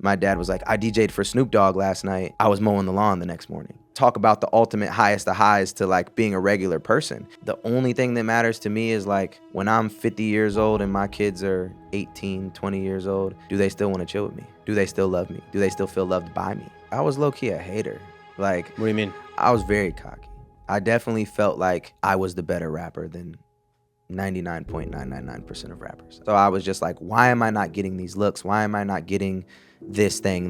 My dad was like, I DJ'd for Snoop Dogg last night. I was mowing the lawn the next morning. Talk about the ultimate highest of highs to like being a regular person. The only thing that matters to me is like when I'm 50 years old and my kids are 18, 20 years old, do they still want to chill with me? Do they still love me? Do they still feel loved by me? I was low-key a hater. Like, what do you mean? I was very cocky. I definitely felt like I was the better rapper than 99.999% of rappers. So I was just like, why am I not getting these looks? Why am I not getting this thing,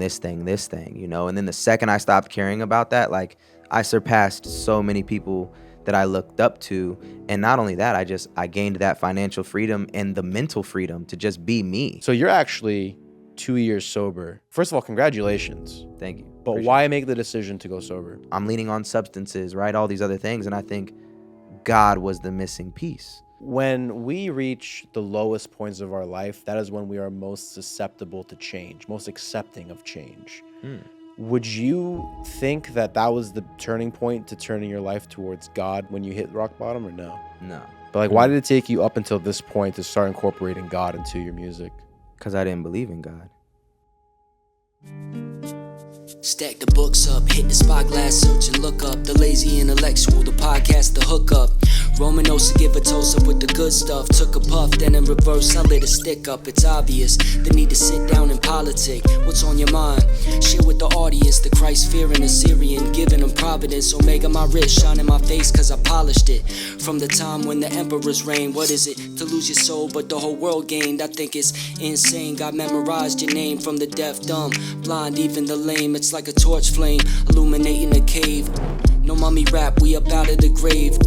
you know? And then the second I stopped caring about that, like I surpassed so many people that I looked up to. And not only that, I gained that financial freedom and the mental freedom to just be me. So you're actually 2 years sober. First of all, congratulations. Thank you. But Appreciate why make the decision to go sober? I'm leaning on substances, right? All these other things. And I think God was the missing piece. When we reach the lowest points of our life, that is when we are most susceptible to change, most accepting of change. Would you think that that was the turning point to turning your life towards God when you hit rock bottom, or no? No. But like, why did it take you up until this point to start incorporating God into your music? Because I didn't believe in God. Stack the books up, hit the spyglass, search and look up. The lazy intellectual, the podcast, the hookup. Romanous to give a toast up with the good stuff. Took a puff, then in reverse, I lit a stick up. It's obvious, the need to sit down and politic. What's on your mind? Share with the audience, the Christ-fearing Assyrian. Giving them providence, Omega my wrist, shining my face cause I polished it. From the time when the emperors reigned, what is it? To lose your soul, but the whole world gained. I think it's insane, God memorized your name. From the deaf, dumb, blind, even the lame. It's like a torch flame, illuminating a cave. No mummy rap, we up out of the grave.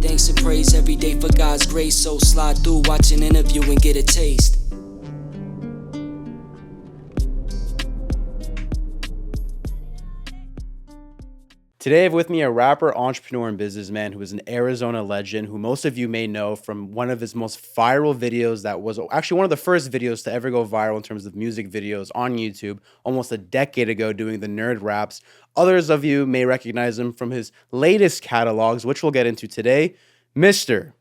Thanks and praise every day for God's grace. So slide through, watch an interview and get a taste. Today I have with me a rapper, entrepreneur, and businessman who is an Arizona legend, who most of you may know from one of his most viral videos that was actually one of the first videos to ever go viral in terms of music videos on YouTube almost a decade ago, doing the nerd raps. Others of you may recognize him from his latest catalogs, which we'll get into today, Mr.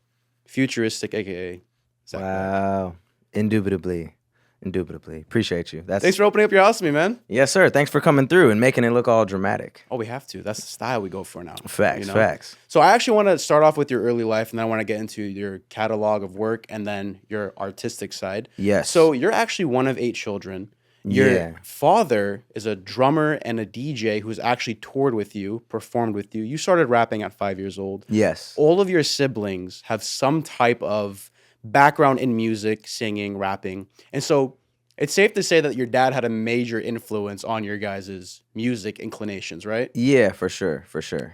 Futuristic, aka Zach. Wow. Indubitably. Appreciate you. Thanks for opening up your house to me, man. Yes, sir. Thanks for coming through and making it look all dramatic. Oh, we have to. That's the style we go for now. Facts. So I actually want to start off with your early life, and then I want to get into your catalog of work and then your artistic side. Yes. So you're actually one of 8 children. Your father is a drummer and a DJ who's actually toured with you, performed with you. You started rapping at 5 years old. Yes. All of your siblings have some type of background in music, singing, rapping. And so it's safe to say that your dad had a major influence on your guys' music inclinations, right? Yeah, for sure.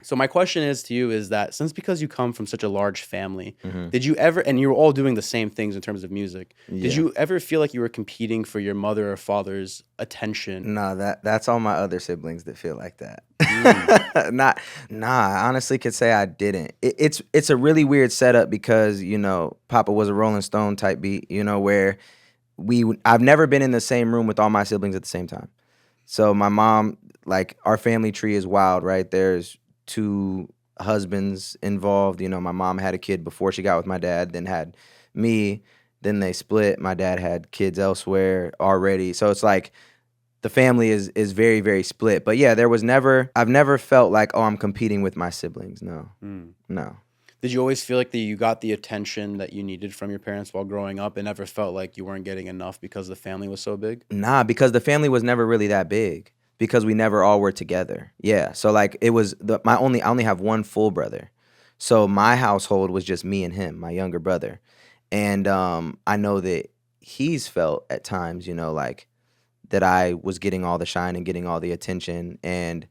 So my question is to you is that because you come from such a large family, did you ever, and you were all doing the same things in terms of music, did you ever feel like you were competing for your mother or father's attention? No, that's all my other siblings that feel like that. I honestly could say I didn't. It's a really weird setup because, you know, Papa was a Rolling Stone type beat, you know, where I've never been in the same room with all my siblings at the same time. So my mom, like, our family tree is wild, right? There's 2 husbands involved. You know, my mom had a kid before she got with my dad, then had me, then they split. My dad had kids elsewhere already. So it's like the family is very, very split. But yeah, I've never felt like, oh, I'm competing with my siblings. No. Did you always feel like that you got the attention that you needed from your parents while growing up and never felt like you weren't getting enough because the family was so big? Nah, because the family was never really that big because we never all were together. Yeah, so like it was I only have one full brother. So my household was just me and him, my younger brother. And I know that he's felt at times, you know, like that I was getting all the shine and getting all the attention. And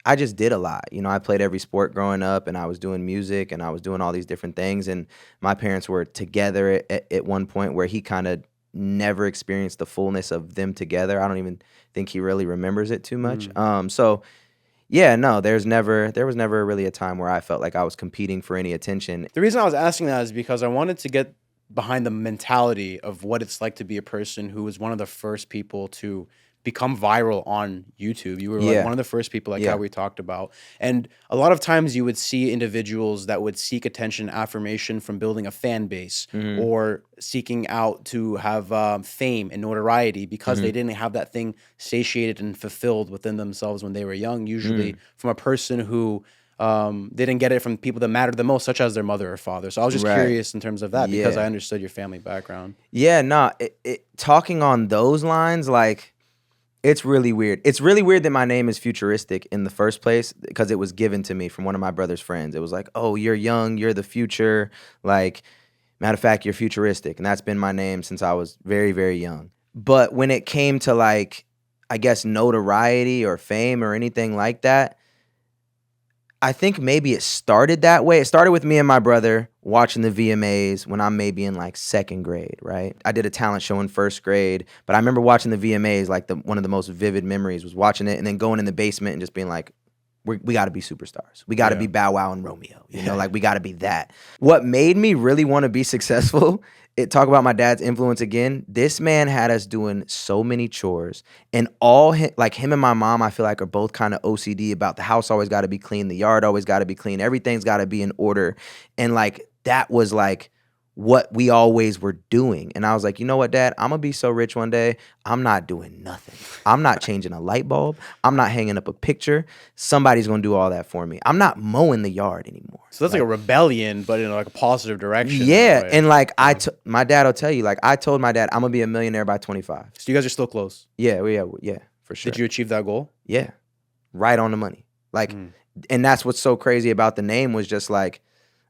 I just did a lot. You know, I played every sport growing up and I was doing music and I was doing all these different things. And my parents were together at one point where he kind of never experienced the fullness of them together. I don't even think he really remembers it too much. So yeah, no, there was never really a time where I felt like I was competing for any attention. The reason I was asking that is because I wanted to get behind the mentality of what it's like to be a person who was one of the first people to become viral on YouTube. You were like Yeah. one of the first people, like Yeah. how we talked about. And a lot of times you would see individuals that would seek attention, affirmation from building a fan base Mm-hmm. or seeking out to have fame and notoriety because they didn't have that thing satiated and fulfilled within themselves when they were young, usually from a person who they didn't get it from people that mattered the most, such as their mother or father. So I was just Right. curious in terms of that because I Yeah. understood your family background. Yeah, no, talking on those lines, like, it's really weird. It's really weird that my name is Futuristic in the first place because it was given to me from one of my brother's friends. It was like, oh, you're young, you're the future. Like, matter of fact, you're futuristic. And that's been my name since I was very, very young. But when it came to, like, I guess notoriety or fame or anything like that, I think maybe it started that way. It started with me and my brother watching the VMAs when I'm maybe in like second grade, right? I did a talent show in first grade, but I remember watching the VMAs, like one of the most vivid memories was watching it and then going in the basement and just being like, we got to be superstars. We got to be Bow Wow and Romeo. You know, like we got to be that. What made me really want to be successful, talk about my dad's influence again. This man had us doing so many chores, and like him and my mom, I feel like are both kind of OCD about the house always got to be clean, the yard always got to be clean, everything's got to be in order. And like that was like what we always were doing. And I was like, you know what, Dad? I'm going to be so rich one day, I'm not doing nothing. I'm not changing a light bulb. I'm not hanging up a picture. Somebody's going to do all that for me. I'm not mowing the yard anymore. So that's like a rebellion, but in like a positive direction. Yeah. And like my dad will tell you, like I told my dad, I'm going to be a millionaire by 25. So you guys are still close. Yeah, for sure. Did you achieve that goal? Yeah. Right on the money. Like, and that's what's so crazy about the name was just like,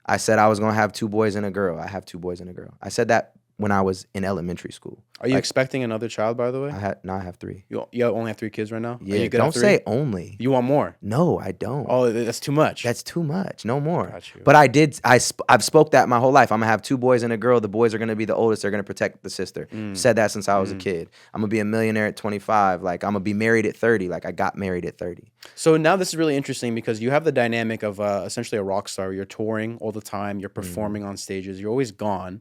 I said I was going to have 2 boys and a girl. I have 2 boys and a girl. I said that when I was in elementary school. Are you expecting another child, by the way? I have 3. You only have 3 kids right now? Yeah, Are you good don't at 3? say only. You want more? No, I don't. Oh, that's too much. That's too much. No more. Got you. But I've spoke that my whole life. I'm going to have 2 boys and a girl. The boys are going to be the oldest. They're going to protect the sister. Said that since I was a kid. I'm going to be a millionaire at 25. Like, I'm going to be married at 30. Like, I got married at 30. So now this is really interesting because you have the dynamic of essentially a rock star. You're touring all the time. You're performing on stages. You're always gone.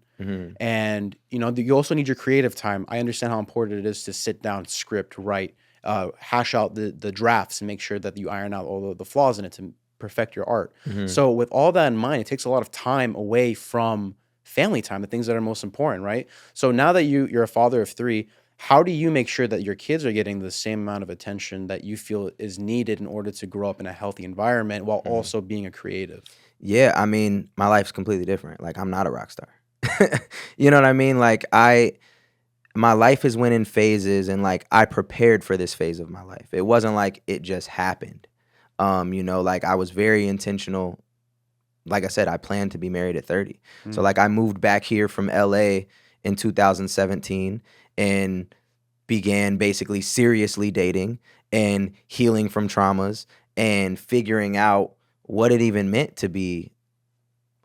And, you know, you also need your creative time. I understand how important it is to sit down, script, write, hash out the drafts and make sure that you iron out all the flaws in it to perfect your art. So with all that in mind, it takes a lot of time away from family time, the things that are most important, right? So now that you're a father of 3, how do you make sure that your kids are getting the same amount of attention that you feel is needed in order to grow up in a healthy environment while also being a creative? Yeah, I mean, my life's completely different. Like, I'm not a rock star. You know what I mean? Like, my life has went in phases, and like I prepared for this phase of my life. It wasn't like it just happened. You know, like I was very intentional. Like I said, I planned to be married at 30. So like I moved back here from LA in 2017 and began basically seriously dating and healing from traumas and figuring out what it even meant to be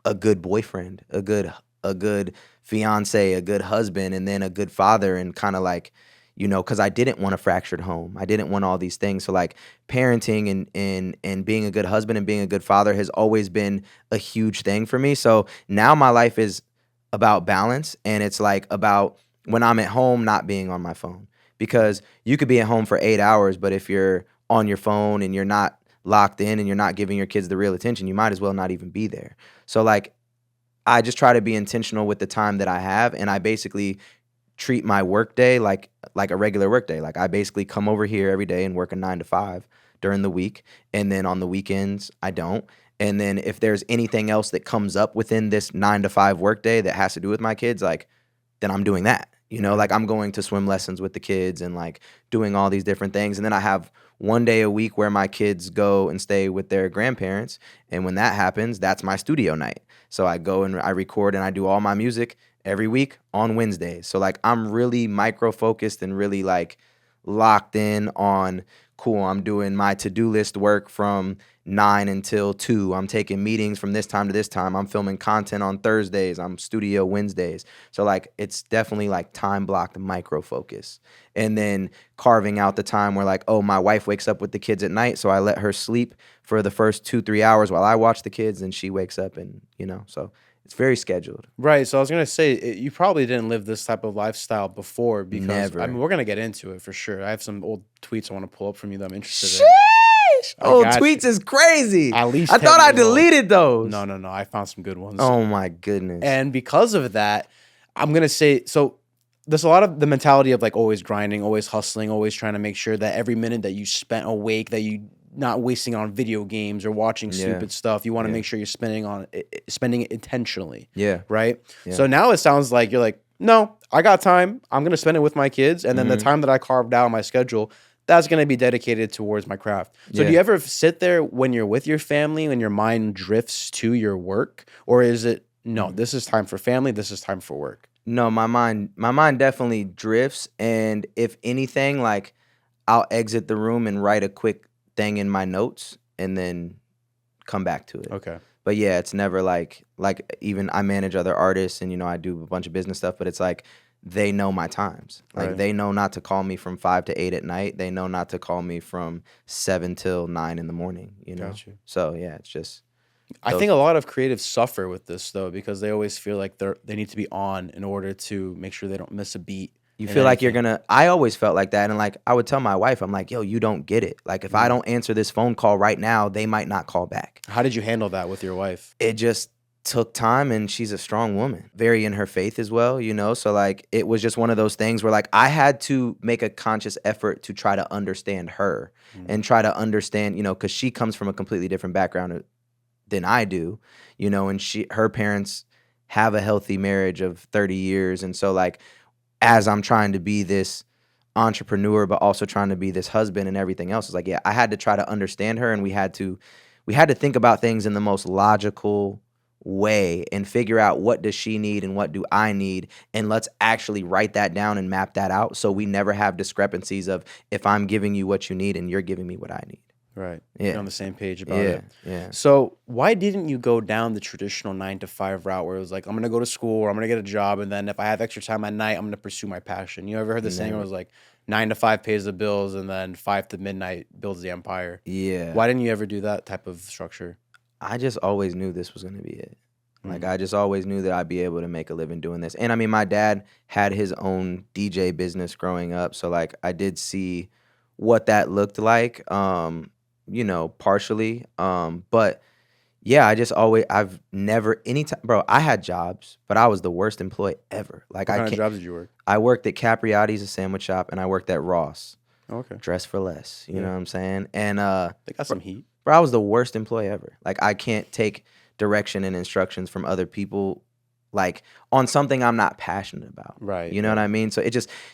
a good boyfriend, a good fiance, a good husband, and then a good father, and kind of like, you know, because I didn't want a fractured home. I didn't want all these things. So like parenting and being a good husband and being a good father has always been a huge thing for me. So now my life is about balance, and it's like about when I'm at home not being on my phone. Because you could be at home for 8 hours, but if you're on your phone and you're not locked in and you're not giving your kids the real attention, you might as well not even be there. So like I just try to be intentional with the time that I have, and I basically treat my work day like a regular work day. Like I basically come over here every day and work a 9 to 5 during the week, and then on the weekends I don't. And then if there's anything else that comes up within this 9 to 5 work day that has to do with my kids, like then I'm doing that. You know, like I'm going to swim lessons with the kids and like doing all these different things. And then I have one day a week where my kids go and stay with their grandparents. And when that happens, that's my studio night. So I go and I record and I do all my music every week on Wednesdays. So like I'm really micro focused and really like locked in on, cool, I'm doing my to-do list work from 9 until 2. I'm taking meetings from this time to this time. I'm filming content on Thursdays. I'm studio Wednesdays. So like it's definitely like time blocked micro focus. And then carving out the time where like, oh, my wife wakes up with the kids at night, so I let her sleep for the first 2-3 hours while I watch the kids, and she wakes up, and you know, so It's very scheduled. Right. So I was gonna say you probably didn't live this type of lifestyle before because I Never. mean we're gonna get into it for sure. I have some old tweets I want to pull up from you that I'm interested Sheesh! in. I Oh, got tweets you. is crazy. At least I 10 thought I years old. deleted those. No, no, no. I found some good ones. Oh my goodness. And because of that, I'm gonna say so. There's a lot of the mentality of like always grinding, always hustling, always trying to make sure that every minute that you spent awake, that you not wasting on video games or watching stupid stuff. You want to make sure you're spending it intentionally. Yeah. Right. Yeah. So now it sounds like you're like, no, I got time. I'm gonna spend it with my kids, and then the time that I carved out in my schedule, that's gonna be dedicated towards my craft. So do you ever sit there when you're with your family and your mind drifts to your work, or is it no? This is time for family. This is time for work. No, my mind definitely drifts, and if anything, like I'll exit the room and write a quick thing in my notes and then come back to it. Okay. But yeah, it's never like even I manage other artists and I do a bunch of business stuff, but it's like they know my times. Like they know not to call me from 5 to 8 at night. They know not to call me from 7 till 9 in the morning, Got you. So yeah, it's just I think a lot of creatives suffer with this though because they always feel like they need to be on in order to make sure they don't miss a beat. You feel like I always felt like that. And like, I would tell my wife, I'm like, yo, you don't get it. Like, if I don't answer this phone call right now, they might not call back. How did you handle that with your wife? It just took time, and she's a strong woman, very in her faith as well, So like, it was just one of those things where like, I had to make a conscious effort to try to understand her and try to understand, because she comes from a completely different background than I do, and her parents have a healthy marriage of 30 years. And so like, as I'm trying to be this entrepreneur, but also trying to be this husband and everything else, it's like, yeah, I had to try to understand her, and we had to think about things in the most logical way and figure out what does she need and what do I need, and let's actually write that down and map that out so we never have discrepancies of if I'm giving you what you need and you're giving me what I need. Right. Yeah. You're on the same page about it. Yeah. So why didn't you go down the traditional 9 to 5 route where it was like, I'm going to go to school or I'm going to get a job, and then if I have extra time at night, I'm going to pursue my passion? You ever heard the saying where it was like 9 to 5 pays the bills and then 5 to midnight builds the empire? Yeah. Why didn't you ever do that type of structure? I just always knew this was going to be it. Like, I just always knew that I'd be able to make a living doing this. And I mean, my dad had his own DJ business growing up. So like, I did see what that looked like. Partially. But yeah, I've never, anytime, bro, I had jobs, but I was the worst employee ever. Like, What kind of jobs did you work? I worked at Capriotti's, a sandwich shop, and I worked at Ross. Okay. Dress for less. You know what I'm saying? And, They got some heat. bro, I was the worst employee ever. Like, I can't take direction and instructions from other people, like, on something I'm not passionate about. Right. You know what I mean? So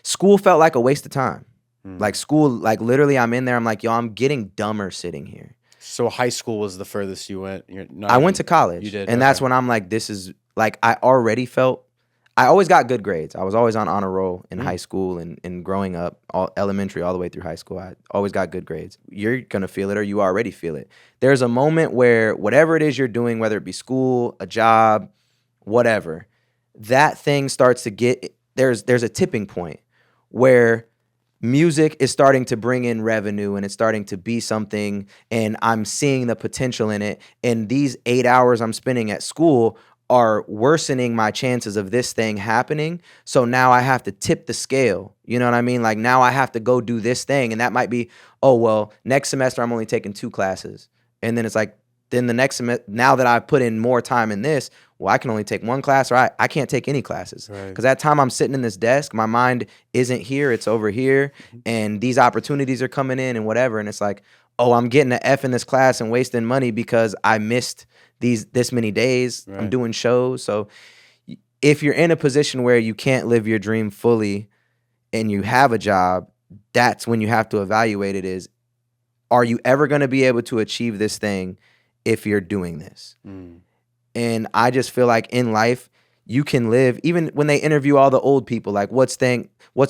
school felt like a waste of time. Like school, like literally I'm in there, I'm like, yo, I'm getting dumber sitting here. So high school was the furthest you went? I went to college. You did? And that's when I'm like, this is, like, I always got good grades. I was always on honor roll in high school and growing up, elementary all the way through high school. I always got good grades. You're going to feel it, or you already feel it. There's a moment where whatever it is you're doing, whether it be school, a job, whatever, that thing starts to get, there's a tipping point where music is starting to bring in revenue and it's starting to be something, and I'm seeing the potential in it. And these 8 hours I'm spending at school are worsening my chances of this thing happening. So now I have to tip the scale. You know what I mean? Like, now I have to go do this thing. And that might be, oh, well, next semester I'm only taking 2 classes. And then it's like, then the next semester, now that I've put in more time in this, well, I can only take 1 class, or I can't take any classes. Because that time I'm sitting in this desk, my mind isn't here, it's over here. And these opportunities are coming in and whatever. And it's like, oh, I'm getting an F in this class and wasting money because I missed this many days. I'm doing shows. So if you're in a position where you can't live your dream fully and you have a job, that's when you have to evaluate it is, are you ever going to be able to achieve this thing if you're doing this? And I just feel like in life, you can live, even when they interview all the old people, like, what's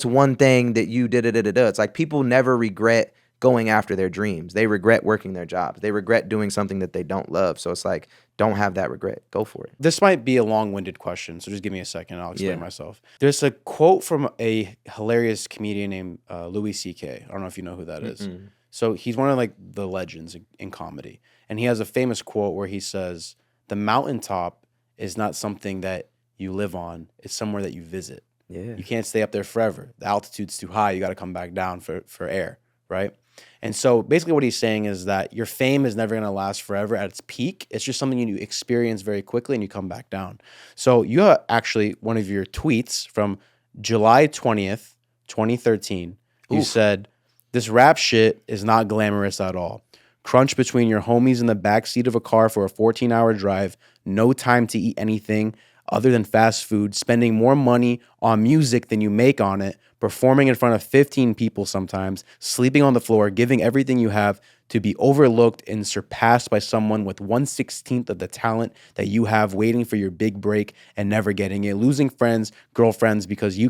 one thing that you did? It's like, people never regret going after their dreams. They regret working their jobs. They regret doing something that they don't love. So it's like, don't have that regret. Go for it. This might be a long-winded question, so just give me a second. I'll explain myself. There's a quote from a hilarious comedian named Louis C.K. I don't know if you know who that is. So he's one of like the legends in comedy. And he has a famous quote where he says, the mountaintop is not something that you live on. It's somewhere that you visit. Yeah. You can't stay up there forever. The altitude's too high. You got to come back down for air, right? And so basically what he's saying is that your fame is never going to last forever at its peak. It's just something you experience very quickly and you come back down. So you have actually one of your tweets from July 20th, 2013. You said, "This rap shit is not glamorous at all. Crunch between your homies in the backseat of a car for a 14-hour drive, no time to eat anything other than fast food, spending more money on music than you make on it, performing in front of 15 people sometimes, sleeping on the floor, giving everything you have to be overlooked and surpassed by someone with 1/16 of the talent that you have, waiting for your big break and never getting it, losing friends, girlfriends because they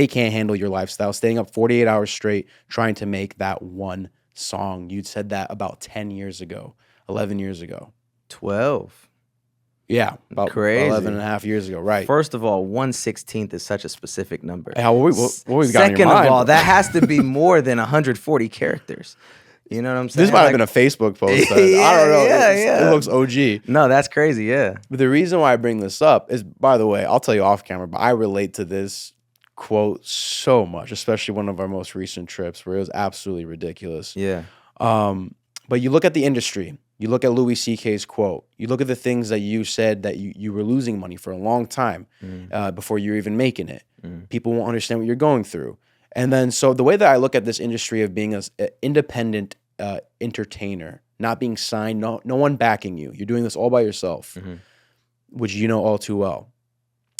can't handle your lifestyle, staying up 48 hours straight trying to make that one song." You'd said that about 10 years ago, 11 years ago. 12. Yeah, about Crazy. 11 and a half years ago, right? First of all, 1/16 is such a specific number. Hey, what we got in your Second mind, of all, bro? that has to be more than 140 characters. You know what I'm saying? This might have been a Facebook post. I don't know. It looks OG. No, that's crazy. Yeah. But the reason why I bring this up is, by the way, I'll tell you off camera, but I relate to this quote so much, especially one of our most recent trips where it was absolutely ridiculous. Yeah. But you look at the industry, you look at Louis C.K.'s quote, you look at the things that you said that you were losing money for a long time before you were even making it. People won't understand what you're going through. And then, so the way that I look at this industry of being an independent entertainer, not being signed, no one backing you, you're doing this all by yourself, which you know all too well,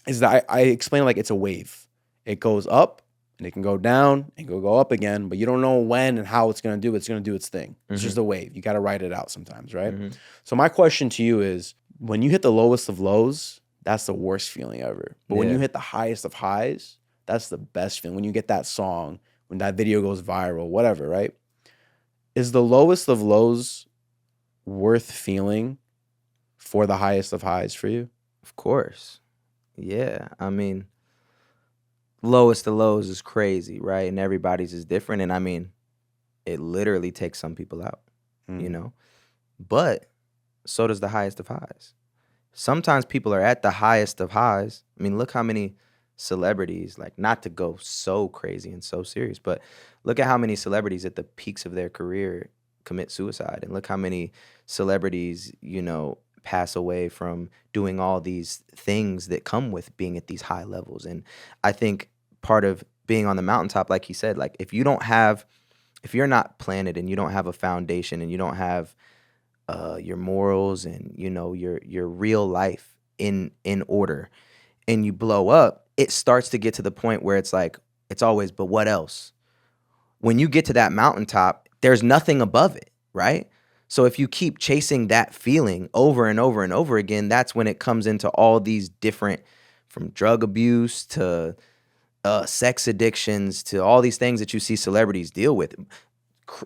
is that I explain it like it's a wave. It goes up and it can go down and go up again, but you don't know when and how it's going to do. It's going to do its thing. It's just a wave. You got to ride it out sometimes, right? So my question to you is, when you hit the lowest of lows, that's the worst feeling ever. But when you hit the highest of highs, that's the best feeling. When you get that song, when that video goes viral, whatever, right? Is the lowest of lows worth feeling for the highest of highs for you? Of course. Yeah. I mean, lowest of lows is crazy, right? And everybody's is different. And I mean, it literally takes some people out, you know? But so does the highest of highs. Sometimes people are at the highest of highs. I mean, look how many celebrities, like, not to go so crazy and so serious, but look at how many celebrities at the peaks of their career commit suicide. And look how many celebrities, you know, pass away from doing all these things that come with being at these high levels. And I think part of being on the mountaintop, like he said, like, if you're not planted and you don't have a foundation and you don't have your morals and, you know, your real life in order, and you blow up, it starts to get to the point where it's like, it's always, but what else? When you get to that mountaintop, there's nothing above it, right? So if you keep chasing that feeling over and over and over again, that's when it comes into all these different, from drug abuse to sex addictions to all these things that you see celebrities deal with,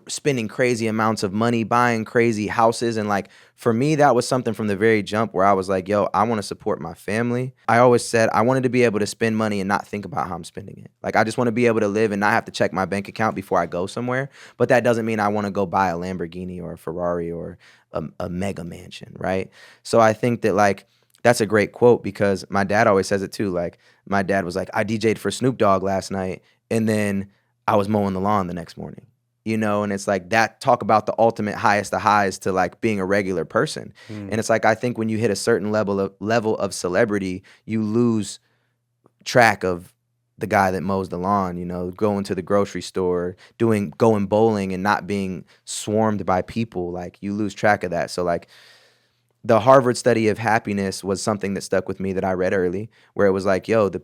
spending crazy amounts of money, buying crazy houses. And like, for me, that was something from the very jump where I was like, yo, I want to support my family. I always said I wanted to be able to spend money and not think about how I'm spending it. Like, I just want to be able to live and not have to check my bank account before I go somewhere. But that doesn't mean I want to go buy a Lamborghini or a Ferrari or a mega mansion, right? So I think that, like, that's a great quote, because my dad always says it too. Like, my dad was like, I DJ'd for Snoop Dogg last night and then I was mowing the lawn the next morning. You know, and it's like that, talk about the ultimate highest of highs to like being a regular person. And it's like, I think when you hit a certain level of celebrity, you lose track of the guy that mows the lawn, you know, going to the grocery store, going bowling and not being swarmed by people. Like, you lose track of that. So like, the Harvard study of happiness was something that stuck with me that I read early, where it was like, yo, the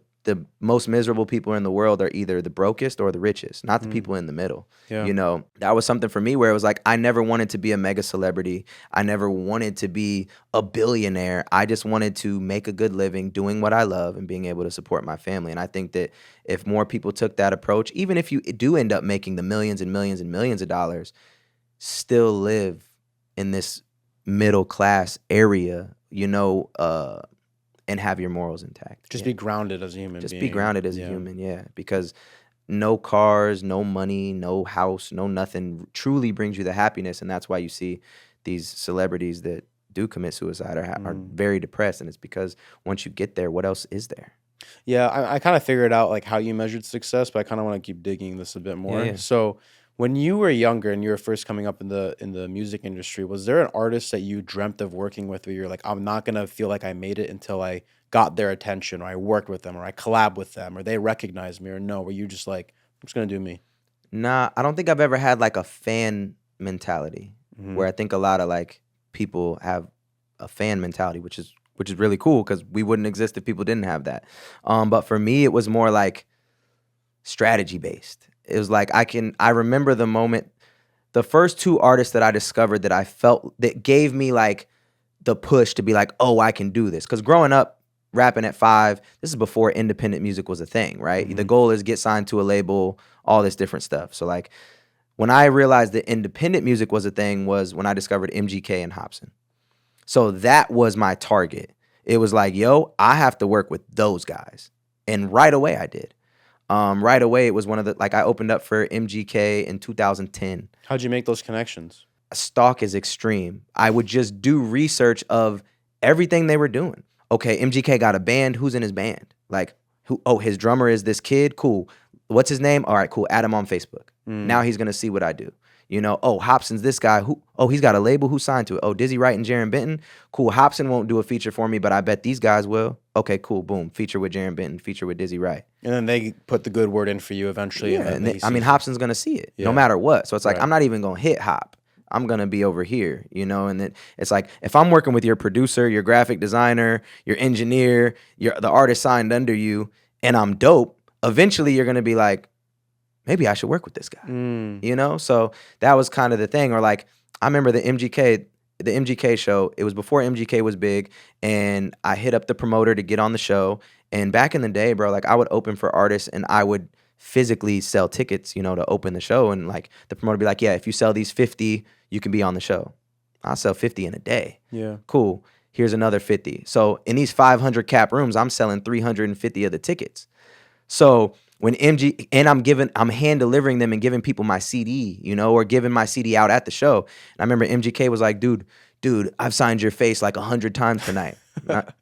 most miserable people in the world are either the brokest or the richest, not the people in the middle. Yeah. You know, that was something for me where it was like, I never wanted to be a mega celebrity. I never wanted to be a billionaire. I just wanted to make a good living doing what I love and being able to support my family. And I think that if more people took that approach, even if you do end up making the millions and millions and millions of dollars, still live in this middle class area, you know, and have your morals intact. Just be grounded as a human being. Just be grounded as a human, yeah. Because no cars, no money, no house, no nothing truly brings you the happiness. And that's why you see these celebrities that do commit suicide or are very depressed, and it's because once you get there, what else is there? Yeah, I kind of figured out like how you measured success, but I kind of want to keep digging this a bit more. Yeah. So, when you were younger and you were first coming up in the music industry, was there an artist that you dreamt of working with, where you're like, I'm not gonna feel like I made it until I got their attention, or I worked with them, or I collab with them, or they recognized me, or no? Were you just like, I'm just gonna do me? Nah, I don't think I've ever had like a fan mentality where I think a lot of like people have a fan mentality, which is really cool because we wouldn't exist if people didn't have that. But for me, it was more like strategy based. It was like I remember the moment, the first two artists that I discovered that I felt that gave me like the push to be like, oh, I can do this. Because growing up, rapping at 5, this is before independent music was a thing, right? The goal is get signed to a label, all this different stuff. So like when I realized that independent music was a thing was when I discovered MGK and Hobson. So that was my target. It was like, yo, I have to work with those guys. And right away I did. Right away, it was one of the, like I opened up for MGK in 2010. How'd you make those connections? Stalk is extreme. I would just do research of everything they were doing. Okay, MGK got a band. Who's in his band? Like, who? Oh, his drummer is this kid. Cool. What's his name? All right, cool. Add him on Facebook. Now he's gonna see what I do. You know, oh, Hobson's this guy. Who? Oh, he's got a label. Who signed to it? Oh, Dizzy Wright and Jaron Benton. Cool. Hobson won't do a feature for me, but I bet these guys will. Okay, cool. Boom. Feature with Jaron Benton. Feature with Dizzy Wright. And then they put the good word in for you eventually. Yeah, and I mean, Hobson's gonna see it no matter what. So it's like I'm not even gonna hit Hop. I'm gonna be over here, you know. And then it's like if I'm working with your producer, your graphic designer, your engineer, the artist signed under you, and I'm dope. Eventually, you're gonna be like, maybe I should work with this guy, you know? So that was kind of the thing. Or like, I remember the MGK show, it was before MGK was big, and I hit up the promoter to get on the show. And back in the day, bro, like I would open for artists and I would physically sell tickets, you know, to open the show. And like the promoter would be like, yeah, if you sell these 50, you can be on the show. I'll sell 50 in a day. Yeah. Cool. Here's another 50. So in these 500 cap rooms, I'm selling 350 of the tickets. So when I'm hand delivering them and giving people my CD, you know, or giving my CD out at the show. And I remember MGK was like, dude, I've signed your face like 100 times tonight.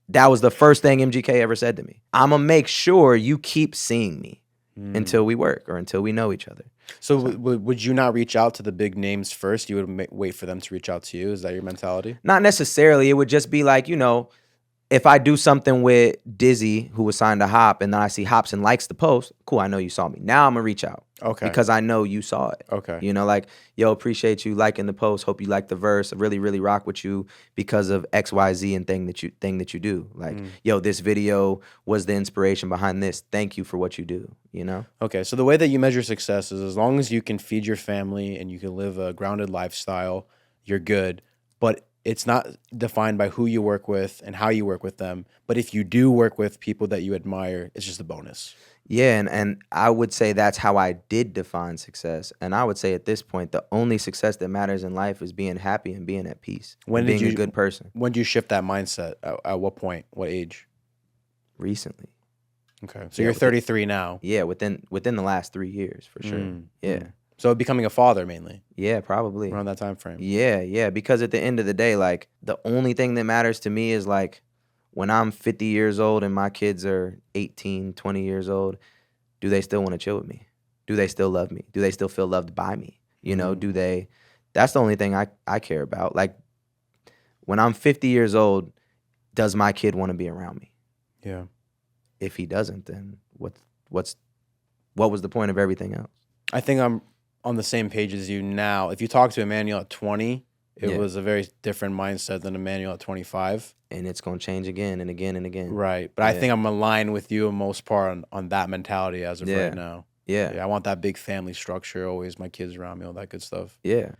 That was the first thing MGK ever said to me. I'm gonna make sure you keep seeing me until we work or until we know each other. So would you not reach out to the big names first? You would wait for them to reach out to you? Is that your mentality? Not necessarily. It would just be like, you know, if I do something with Dizzy, who was signed to Hop, and then I see Hobson likes the post, cool, I know you saw me. Now I'm going to reach out. Okay. Because I know you saw it. Okay. You know, like, yo, appreciate you liking the post. Hope you like the verse. I really, really rock with you because of XYZ and thing that you do. Like, yo, this video was the inspiration behind this. Thank you for what you do, you know? Okay, so the way that you measure success is as long as you can feed your family and you can live a grounded lifestyle, you're good. But it's not defined by who you work with and how you work with them. But if you do work with people that you admire, it's just a bonus. Yeah, and I would say that's how I did define success. And I would say at this point, the only success that matters in life is being happy and being at peace. Being a good person. When did you shift that mindset? At what point? What age? Recently. Okay, so you're 33 now. Yeah, within the last 3 years, for sure. Yeah. So becoming a father mainly. Yeah, probably. Around that time frame. Yeah. Because at the end of the day, like, the only thing that matters to me is, like, when I'm 50 years old and my kids are 18, 20 years old, do they still want to chill with me? Do they still love me? Do they still feel loved by me? You know, that's the only thing I care about. Like, when I'm 50 years old, does my kid want to be around me? Yeah. If he doesn't, then what was the point of everything else? I think I'm on the same page as you now. If you talk to Emmanuel at 20, it was a very different mindset than Emmanuel at 25. And it's going to change again and again and again. Right. But I think I'm aligned with you in most part on that mentality as of right now. Yeah. I want that big family structure, always my kids around me, all that good stuff. Yeah.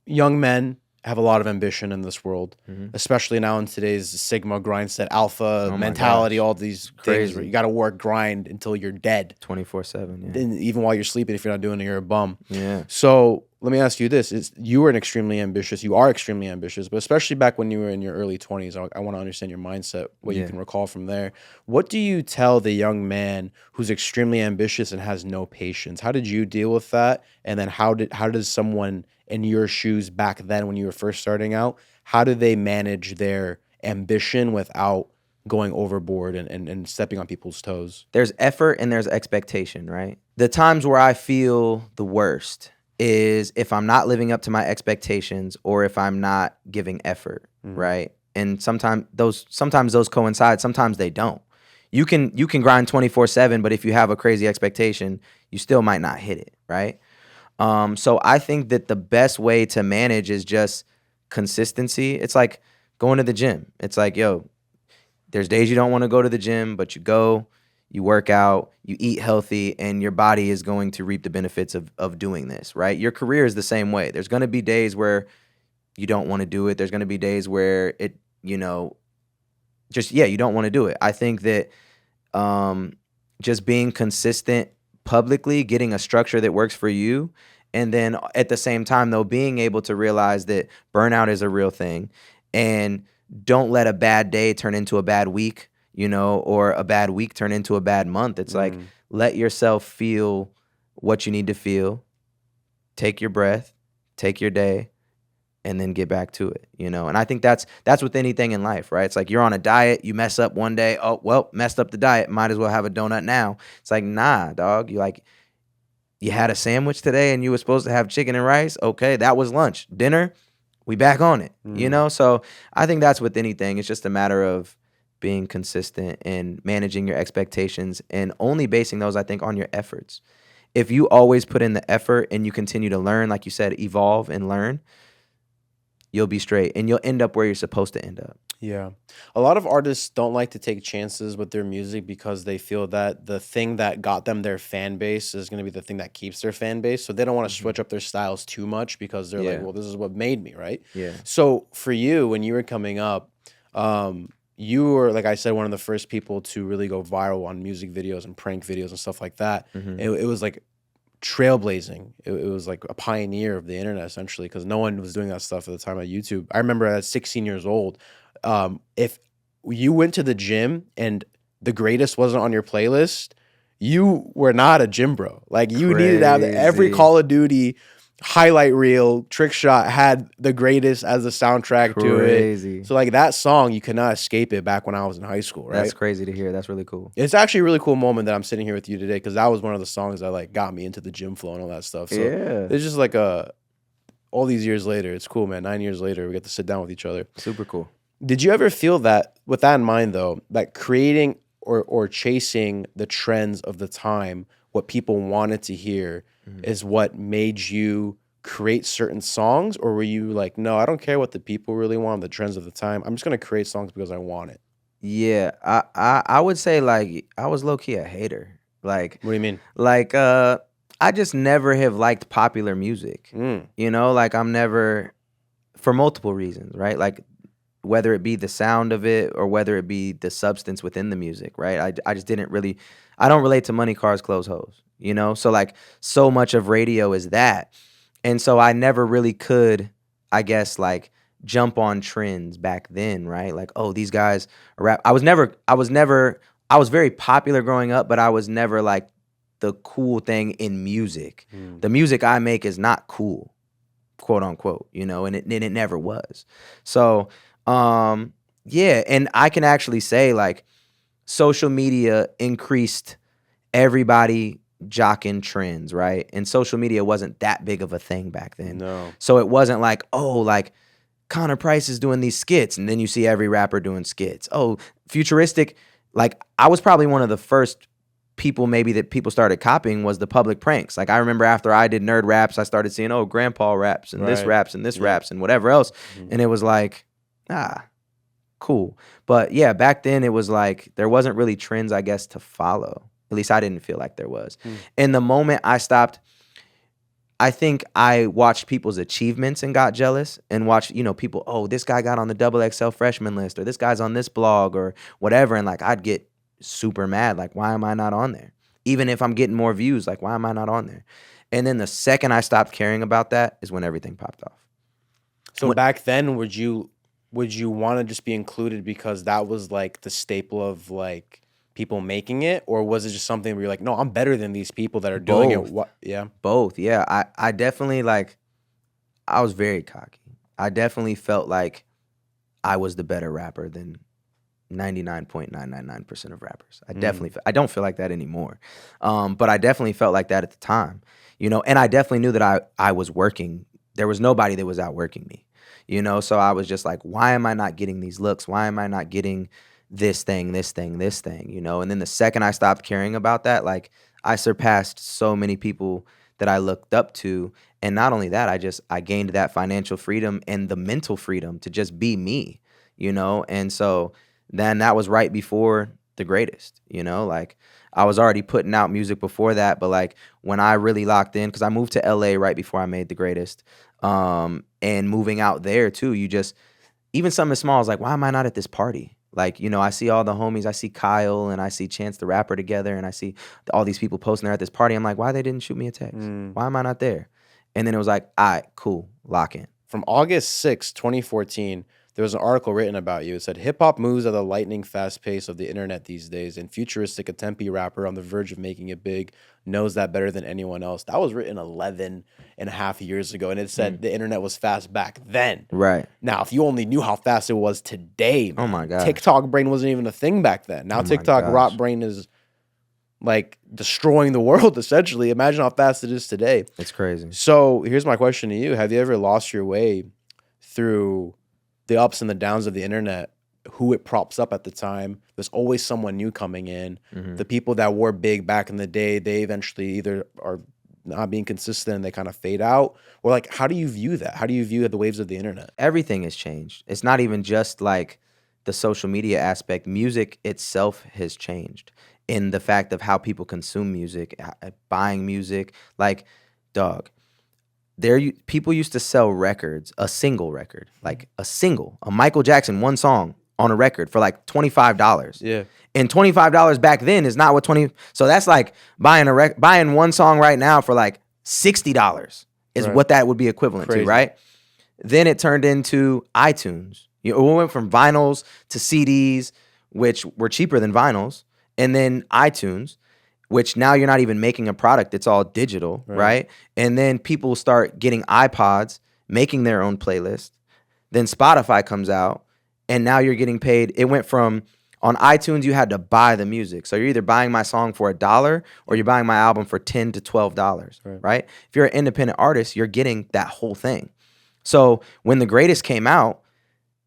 Young men have a lot of ambition in this world, especially now in today's Sigma, Grindset, Alpha mentality, all these things where you got to work, grind until you're dead. 24/7, And even while you're sleeping, if you're not doing it, you're a bum. Yeah. So let me ask you this. You are extremely ambitious, but especially back when you were in your early 20s, I want to understand your mindset, what you can recall from there. What do you tell the young man who's extremely ambitious and has no patience? How did you deal with that? And then how does someone in your shoes back then when you were first starting out, how do they manage their ambition without going overboard and stepping on people's toes? There's effort and there's expectation, right? The times where I feel the worst is if I'm not living up to my expectations or if I'm not giving effort, right? And sometimes those coincide, sometimes they don't. You can grind 24/7, but if you have a crazy expectation, you still might not hit it, right? So I think that the best way to manage is just consistency. It's like going to the gym. It's like, yo, there's days you don't want to go to the gym, but you go, you work out, you eat healthy, and your body is going to reap the benefits of doing this, right? Your career is the same way. There's going to be days where you don't want to do it. There's going to be days where it, you don't want to do it. I think that just being consistent publicly, getting a structure that works for you, and then at the same time, though, being able to realize that burnout is a real thing, and don't let a bad day turn into a bad week, or a bad week turn into a bad month. It's like, let yourself feel what you need to feel, take your breath, take your day, and then get back to it, And I think that's with anything in life, right? It's like you're on a diet, you mess up one day, oh, well, messed up the diet, might as well have a donut now. It's like, nah, dog, you had a sandwich today and you were supposed to have chicken and rice. Okay, that was lunch. Dinner, we back on it, So I think that's with anything. It's just a matter of being consistent and managing your expectations and only basing those, I think, on your efforts. If you always put in the effort and you continue to learn, like you said, evolve and learn, you'll be straight and you'll end up where you're supposed to end up. Yeah. A lot of artists don't like to take chances with their music because they feel that the thing that got them their fan base is going to be the thing that keeps their fan base. So they don't want to switch up their styles too much because they're like, well, this is what made me, right? Yeah. So for you, when you were coming up, you were, like I said, one of the first people to really go viral on music videos and prank videos and stuff like that. It was like trailblazing. It was like a pioneer of the internet, essentially, because no one was doing that stuff at the time on YouTube. I remember at 16 years old, if you went to the gym and The Greatest wasn't on your playlist, you were not a gym bro. Like, you needed to have every Call of Duty highlight reel, trick shot had The Greatest as the soundtrack to it. So like that song, you could not escape it back when I was in high school, right? That's crazy to hear. That's really cool. It's actually a really cool moment that I'm sitting here with you today because that was one of the songs that like got me into the gym flow and all that stuff. So it's just like all these years later, it's cool, man. 9 years later, we get to sit down with each other. Super cool. Did you ever feel that, with that in mind though, that creating or chasing the trends of the time, what people wanted to hear, is what made you create certain songs? Or were you like, no, I don't care what the people really want, the trends of the time, I'm just gonna create songs because I want it? Yeah, I would say like I was low-key a hater. Like, What do you mean? like I just never have liked popular music. Like I'm never, for multiple reasons, right? Like whether it be the sound of it or whether it be the substance within the music, right? I just didn't really, I don't relate to money, cars, clothes, hoes, So like so much of radio is that. And so I never really could, I guess, like jump on trends back then, right? Like, oh, these guys are rap. I was very popular growing up, but I was never like the cool thing in music. The music I make is not cool, quote unquote, and it never was. So, yeah, and I can actually say like social media increased everybody jocking trends, right? And social media wasn't that big of a thing back then. No. So it wasn't like, oh, like Connor Price is doing these skits, and then you see every rapper doing skits. Oh, Futuristic, like I was probably one of the first people maybe that people started copying was the public pranks. Like I remember after I did nerd raps, I started seeing, oh, grandpa raps and this raps and this raps and whatever else. And it was like, cool. But yeah, back then it was like there wasn't really trends, I guess, to follow. At least I didn't feel like there was. And the moment I stopped, I think I watched people's achievements and got jealous and watched, people, oh, this guy got on the XXL freshman list or this guy's on this blog or whatever. And like, I'd get super mad. Like, why am I not on there? Even if I'm getting more views, like, why am I not on there? And then the second I stopped caring about that is when everything popped off. So back then, would you want to just be included because that was like the staple of like people making it, or was it just something where you're like, no, I'm better than these people that are doing it? Yeah, both. Yeah, I definitely like, I was very cocky. I definitely felt like I was the better rapper than 99.999% of rappers. I don't feel like that anymore. But I definitely felt like that at the time, and I definitely knew that I was working. There was nobody that was outworking me, so I was just like, why am I not getting these looks? Why am I not getting this thing, and then the second I stopped caring about that, like, I surpassed so many people that I looked up to. And not only that, I gained that financial freedom and the mental freedom to just be me, and so then that was right before the greatest, like, I was already putting out music before that, but like when I really locked in, because I moved to LA right before I made the greatest, and moving out there too, even something as small as like, why am I not at this party? Like, I see all the homies, I see Kyle and I see Chance the Rapper together, and I see all these people posting there at this party. I'm like, why they didn't shoot me a text? Why am I not there? And then it was like, all right, cool, lock in. From August 6th, 2014, there was an article written about you. It said, hip-hop moves at the lightning fast pace of the internet these days, and Futuristic, a Tempe rapper on the verge of making it big, knows that better than anyone else. That was written 11 and a half years ago, and it said the internet was fast back then. Right. Now, if you only knew how fast it was today, man, Oh my gosh. TikTok brain wasn't even a thing back then. Now TikTok rap brain is like destroying the world, essentially. Imagine how fast it is today. It's crazy. So here's my question to you. Have you ever lost your way through the ups and the downs of the internet, who it props up at the time? There's always someone new coming in. The people that were big back in the day, they eventually either are not being consistent and they kind of fade out, or like, how do you view that? How do you view the waves of the internet? Everything has changed. It's not even just like the social media aspect. Music itself has changed in the fact of how people consume music, buying music. Like, dog, people used to sell records, a single record, like a Michael Jackson, one song on a record for like $25. Yeah. And $25 back then is not what so that's like buying one song right now for like $60 is what that would be equivalent to, right? Then it turned into iTunes. We went from vinyls to CDs, which were cheaper than vinyls, and then iTunes, which now you're not even making a product. It's all digital, right? And then people start getting iPods, making their own playlist. Then Spotify comes out, and now you're getting paid. It went from, on iTunes, you had to buy the music. So you're either buying my song for $1 or you're buying my album for $10 to $12, right? If you're an independent artist, you're getting that whole thing. So when The Greatest came out,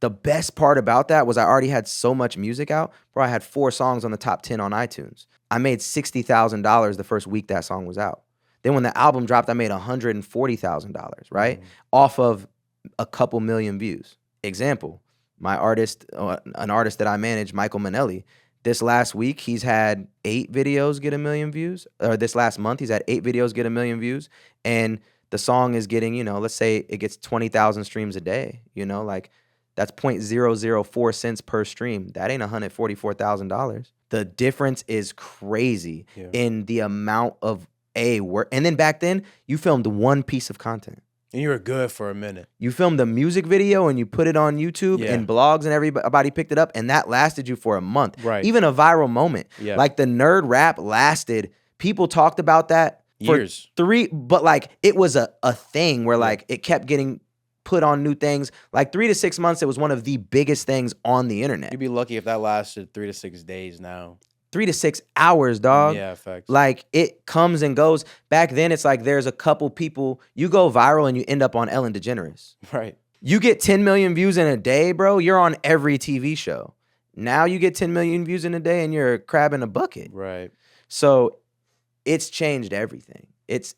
the best part about that was I already had so much music out. Bro, I had 4 songs on the top 10 on iTunes. I made $60,000 the first week that song was out. Then when the album dropped, I made $140,000, right? Off of a couple million views. Example, my artist, an artist that I manage, Michael Manelli, this last week, he's had 8 videos get 1 million views. Or this last month, he's had 8 videos get 1 million views. And the song is getting, let's say it gets 20,000 streams a day, like that's 0.004 cents per stream. That ain't $144,000. The difference is crazy in the amount of work. And then back then, you filmed one piece of content. And you were good for a minute. You filmed a music video and you put it on YouTube and blogs, and everybody picked it up, and that lasted you for a month. Right. Even a viral moment. Yeah. Like the nerd rap lasted. People talked about that for years. But like it was a thing where like it kept getting put on new things. Like 3 to 6 months, it was one of the biggest things on the internet. You'd be lucky if that lasted 3 to 6 days now. 3 to 6 hours, dog. Yeah, facts. Like it comes and goes. Back then, it's like there's a couple people, you go viral and you end up on Ellen DeGeneres. Right. You get 10 million views in a day, bro. You're on every TV show. Now you get 10 million views in a day and you're a crab in a bucket. Right. So it's changed everything. It's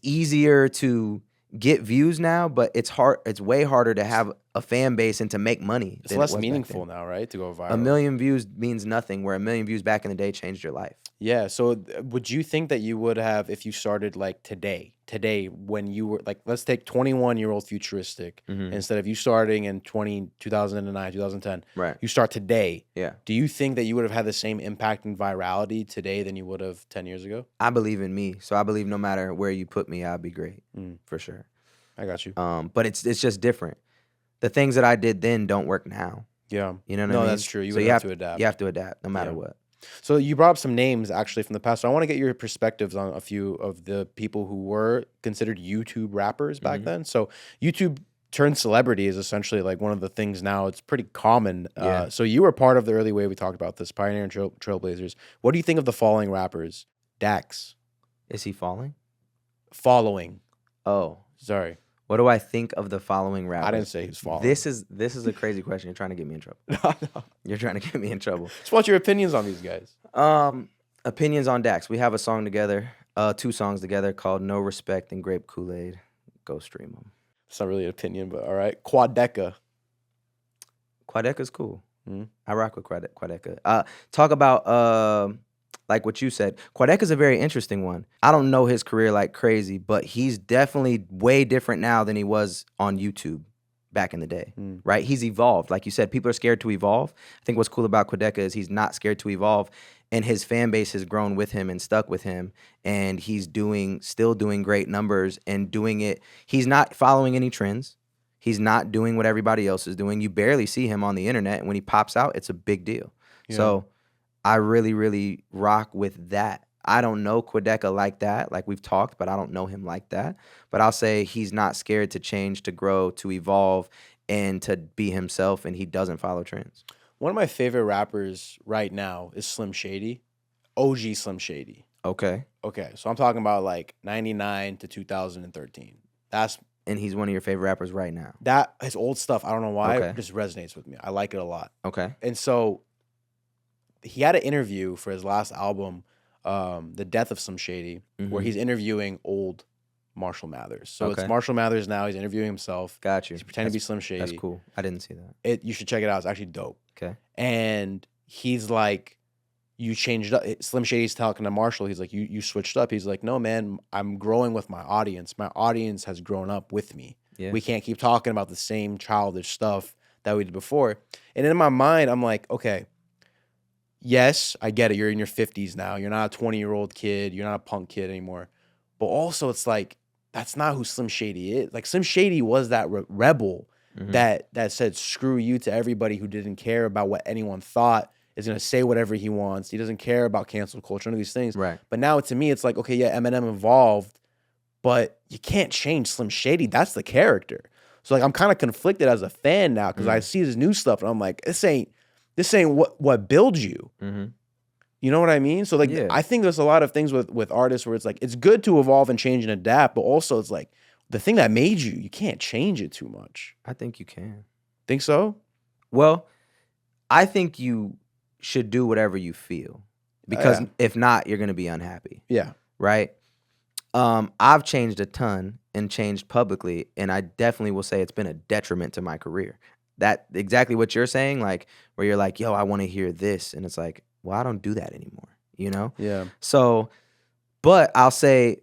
easier to get views now, but it's hard. It's way harder to have a fan base and to make money. It's less meaningful now, right? To go viral. 1 million views means nothing, where 1 million views back in the day changed your life. Yeah. So would you think that you would have, if you started like today when you were like, let's take 21-year-old Futuristic, instead of you starting in 2009, 2010, right? You start today. Yeah. Do you think that you would have had the same impact and virality today than you would have 10 years ago? I believe in me. So I believe no matter where you put me, I'll be great for sure. I got you. But it's just different. The things that I did then don't work now. Yeah. You know what I mean? No, that's true. You have to adapt. You have to adapt no matter what. So you brought up some names actually from the past. So I want to get your perspectives on a few of the people who were considered YouTube rappers back then. So YouTube turned celebrity is essentially like one of the things now. It's pretty common. Yeah. So you were part of the early wave. We talked about this, Pioneer and Trailblazers. What do you think of the following rappers? Dax. Is he falling? Following. Oh, Sorry. what do I think of the following rappers? I didn't say he was following. This is a crazy question. You're trying to get me in trouble. No. You're trying to get me in trouble. Just want your opinions on these guys. Opinions on Dax. We have a song together, 2 songs together called "No Respect" and "Grape Kool-Aid." Go stream them. It's not really an opinion, but all right. Quadeca. Quadeca's cool. Mhm. I rock with Quadeca. Talk about like what you said. Quadeca's a very interesting one. I don't know his career like crazy, but he's definitely way different now than he was on YouTube back in the day, right? He's evolved. Like you said, people are scared to evolve. I think what's cool about Quadeca is he's not scared to evolve, and his fan base has grown with him and stuck with him, and he's still doing great numbers and doing it. He's not following any trends. He's not doing what everybody else is doing. You barely see him on the internet, and when he pops out, it's a big deal. Yeah. So I really, really rock with that. I don't know Quadeca like that. Like we've talked, but I don't know him like that. But I'll say he's not scared to change, to grow, to evolve, and to be himself, and he doesn't follow trends. One of my favorite rappers right now is Slim Shady. OG Slim Shady. Okay. Okay, so I'm talking about like 99 to 2013. And he's one of your favorite rappers right now. His old stuff, I don't know why, Okay. it just resonates with me. I like it a lot. Okay. And so he had an interview for his last album, The Death of Slim Shady, where he's interviewing old Marshall Mathers. So it's Okay. Marshall Mathers now. He's interviewing himself. Got you. He's pretending to be Slim Shady. That's cool. I didn't see that. You should check it out. It's actually dope. Okay. And he's like, you changed up. Slim Shady's talking to Marshall. He's like, you switched up. He's like, no, man, I'm growing with my audience. My audience has grown up with me. Yeah. We can't keep talking about the same childish stuff that we did before. And in my mind, I'm like, okay, yes, I get it. You're in your 50s now. You're not a 20-year-old kid. You're not a punk kid anymore. But also, it's like, that's not who Slim Shady is. Like, Slim Shady was that rebel that said screw you to everybody who didn't care about what anyone thought, is going to say whatever he wants. He doesn't care about cancel culture, none of these things. Right. But now to me, it's like, okay, yeah, Eminem evolved, but you can't change Slim Shady. That's the character. So like, I'm kind of conflicted as a fan now because I see his new stuff and I'm like, this ain't what builds you. You know what I mean? So like, Yeah. I think there's a lot of things with artists where it's like, it's good to evolve and change and adapt, but also it's like, the thing that made you can't change it too much. I think you can. Think so? Well, I think you should do whatever you feel, because Yeah. if not, you're going to be unhappy. Yeah. Right? I've changed a ton and changed publicly, and I definitely will say it's been a detriment to my career. That exactly what you're saying, like where you're like, yo, I want to hear this, and it's like, well, I don't do that anymore, you know? Yeah. So, but I'll say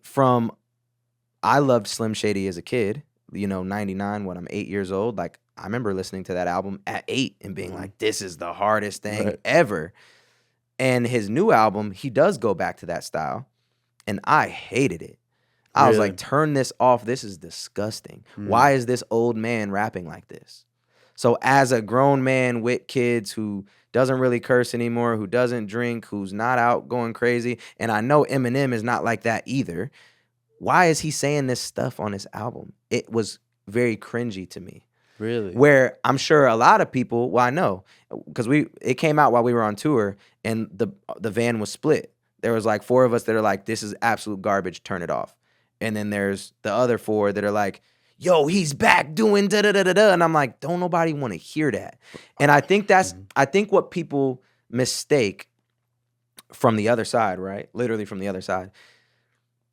I loved Slim Shady as a kid, 99 when I'm 8 years old. Like, I remember listening to that album at 8 and being like, this is the hardest thing ever. And his new album, he does go back to that style, and I hated it. I was like, turn this off. This is disgusting. Why is this old man rapping like this? So as a grown man with kids who doesn't really curse anymore, who doesn't drink, who's not out going crazy, and I know Eminem is not like that either, why is he saying this stuff on his album? It was very cringy to me. Really? Where I'm sure a lot of people, well, I know, because it came out while we were on tour, and the van was split. There was like 4 of us that are like, this is absolute garbage, turn it off. And then there's the other 4 that are like, yo, he's back doing da-da-da-da-da. And I'm like, don't nobody want to hear that. And I think I think what people mistake from the other side, right? Literally from the other side.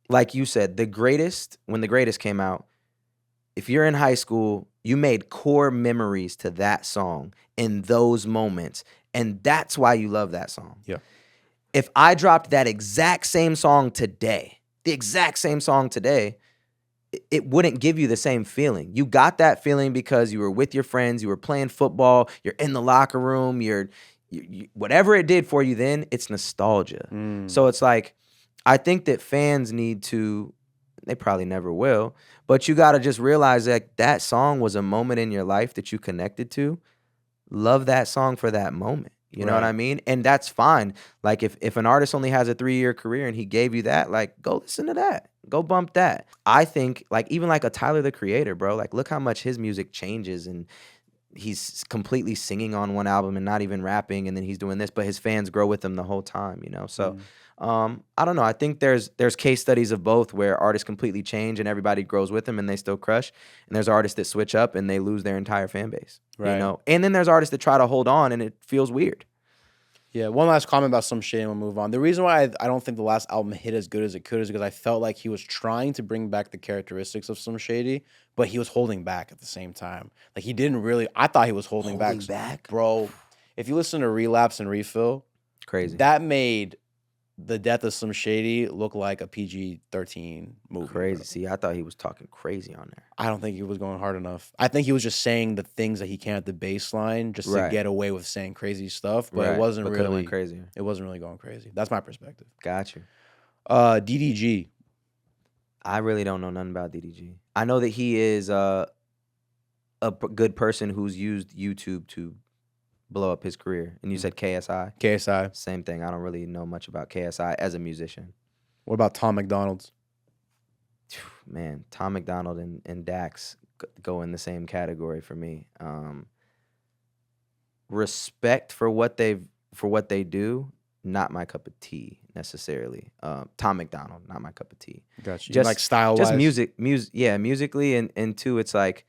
Like you said, when The Greatest came out, if you're in high school, you made core memories to that song in those moments. And that's why you love that song. Yeah. If I dropped that exact same song today, it wouldn't give you the same feeling. You got that feeling because you were with your friends, you were playing football, you're in the locker room, you whatever it did for you then, it's nostalgia. So it's like, I think that fans need to, they probably never will, but you got to just realize that song was a moment in your life that you connected to. Love that song for that moment. You know what I mean? And that's fine. Like if an artist only has a 3-year career and he gave you that, like go listen to that. Go bump that. I think like even like a Tyler the Creator, bro, like look how much his music changes and he's completely singing on one album and not even rapping, and then he's doing this, but his fans grow with him the whole time, you know? So I don't know. I think there's case studies of both where artists completely change and everybody grows with them and they still crush. And there's artists that switch up and they lose their entire fan base. Right. You know? And then there's artists that try to hold on and it feels weird. Yeah, one last comment about Some Shady and we'll move on. The reason why I don't think the last album hit as good as it could is because I felt like he was trying to bring back the characteristics of Some Shady, but he was holding back at the same time. Like he didn't really, I thought he was holding back. Bro, if you listen to Relapse and Refill, Crazy. that made the death of Some Shady look like a PG-13 movie. Crazy. Bro. See, I thought he was talking crazy on there. I don't think he was going hard enough. I think he was just saying the things that he can at the baseline just to get away with saying crazy stuff, but it wasn't really went crazier. It wasn't really going crazy. That's my perspective. Got you. DDG. I really don't know nothing about DDG. I know that he is a good person who's used YouTube to blow up his career. And you said KSI? KSI. Same thing. I don't really know much about KSI as a musician. What about Tom McDonald's? Man, Tom McDonald and Dax go in the same category for me. Respect for what they do, not my cup of tea necessarily. Tom McDonald, not my cup of tea. Got you. Just like style-wise? Just musically, and two, it's like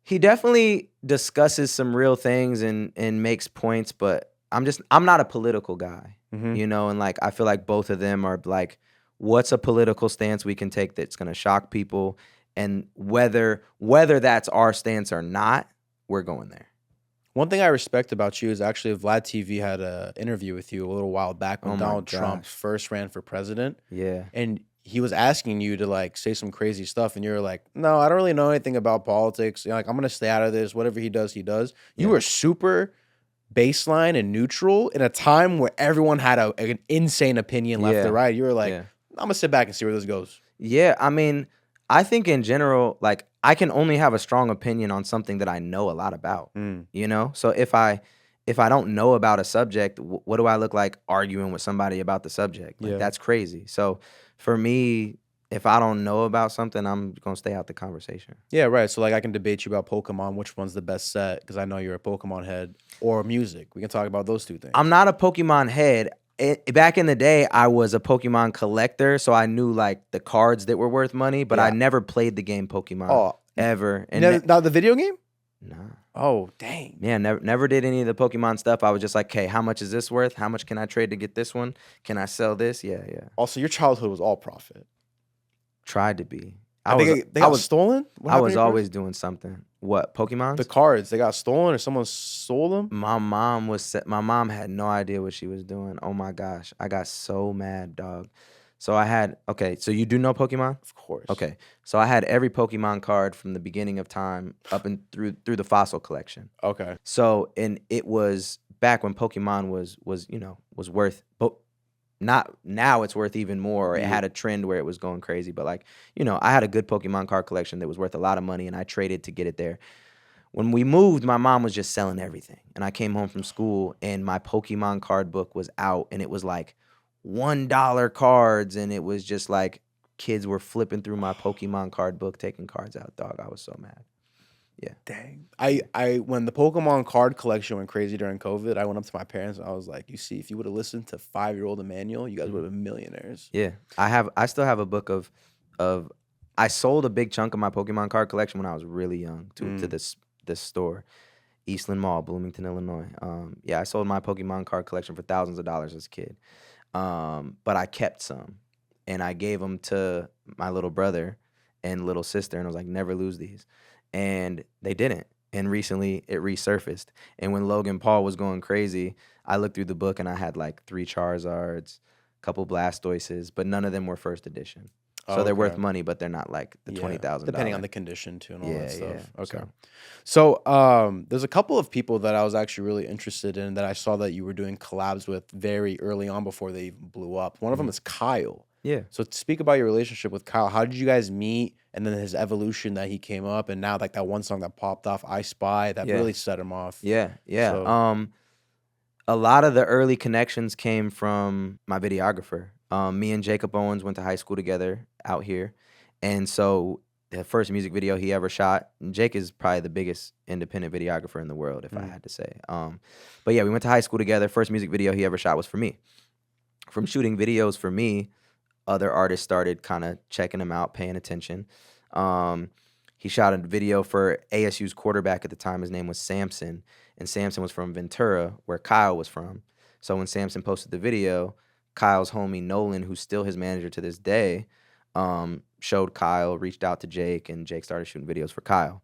he definitely discusses some real things and makes points, but I'm not a political guy, you know, and like I feel like both of them are like, what's a political stance we can take that's gonna shock people, and whether that's our stance or not, we're going there. One thing I respect about you is actually Vlad TV had an interview with you a little while back when Donald Trump first ran for president. Yeah. And he was asking you to like say some crazy stuff, and you're like, no, I don't really know anything about politics. You're like, I'm gonna stay out of this. Whatever he does, he does. You were super baseline and neutral in a time where everyone had an insane opinion left or right. You were like, I'm gonna sit back and see where this goes. Yeah, I mean, I think in general, like I can only have a strong opinion on something that I know a lot about. You know, so if I don't know about a subject, what do I look like arguing with somebody about the subject? Like, that's crazy. So for me, if I don't know about something, I'm gonna stay out the conversation. Yeah, right. So like I can debate you about Pokemon, which one's the best set, because I know you're a Pokemon head, or music. We can talk about those two things. I'm not a Pokemon head. Back in the day, I was a Pokemon collector, so I knew like the cards that were worth money, but I never played the game Pokemon ever. And not the video game? Nah. Oh, dang. Yeah, never did any of the Pokemon stuff. I was just like, okay, how much is this worth? How much can I trade to get this one? Can I sell this? Yeah. Also, your childhood was all profit. Tried to be. They got stolen? I was always doing something. What, Pokemon? The cards, they got stolen or someone stole them? My mom had no idea what she was doing. Oh my gosh. I got so mad, dog. So so you do know Pokemon? Of course. Okay. So I had every Pokemon card from the beginning of time up and through the fossil collection. Okay. So, and it was back when Pokemon was worth, but not now it's worth even more, or it had a trend where it was going crazy. But like, I had a good Pokemon card collection that was worth a lot of money, and I traded to get it there. When we moved, my mom was just selling everything. And I came home from school and my Pokemon card book was out, and it was like $1 cards, and it was just like kids were flipping through my Pokemon card book, taking cards out. Dog, I was so mad. Yeah. Dang. I when the Pokemon card collection went crazy during COVID, I went up to my parents and I was like, you see, if you would have listened to 5-year-old Emmanuel, you guys would have been millionaires. Yeah. I still have a book of I sold a big chunk of my Pokemon card collection when I was really young to this store, Eastland Mall, Bloomington, Illinois. I sold my Pokemon card collection for thousands of dollars as a kid. But I kept some, and I gave them to my little brother and little sister, and I was like, never lose these. And they didn't. And recently it resurfaced. And when Logan Paul was going crazy, I looked through the book and I had like 3 Charizards, a couple Blastoises, but none of them were first edition. So they're worth money, but they're not like the $20,000. Depending on the condition too and all that stuff. Yeah. Okay. So there's a couple of people that I was actually really interested in that I saw that you were doing collabs with very early on before they even blew up. One of them is Kyle. Yeah. So speak about your relationship with Kyle. How did you guys meet? And then his evolution that he came up, and now like that one song that popped off, I Spy, that really set him off. Yeah. So, A lot of the early connections came from my videographer. Me and Jacob Owens went to high school together out here, and so the first music video he ever shot. Jake is probably the biggest independent videographer in the world, if I had to say. But yeah, we went to high school together. First music video he ever shot was for me. From shooting videos for me, other artists started kind of checking him out, paying attention. He shot a video for ASU's quarterback at the time. His name was Samson, and Samson was from Ventura, where Kyle was from. So when Samson posted the video, Kyle's homie Nolan, who's still his manager to this day, showed Kyle, reached out to Jake, and Jake started shooting videos for Kyle.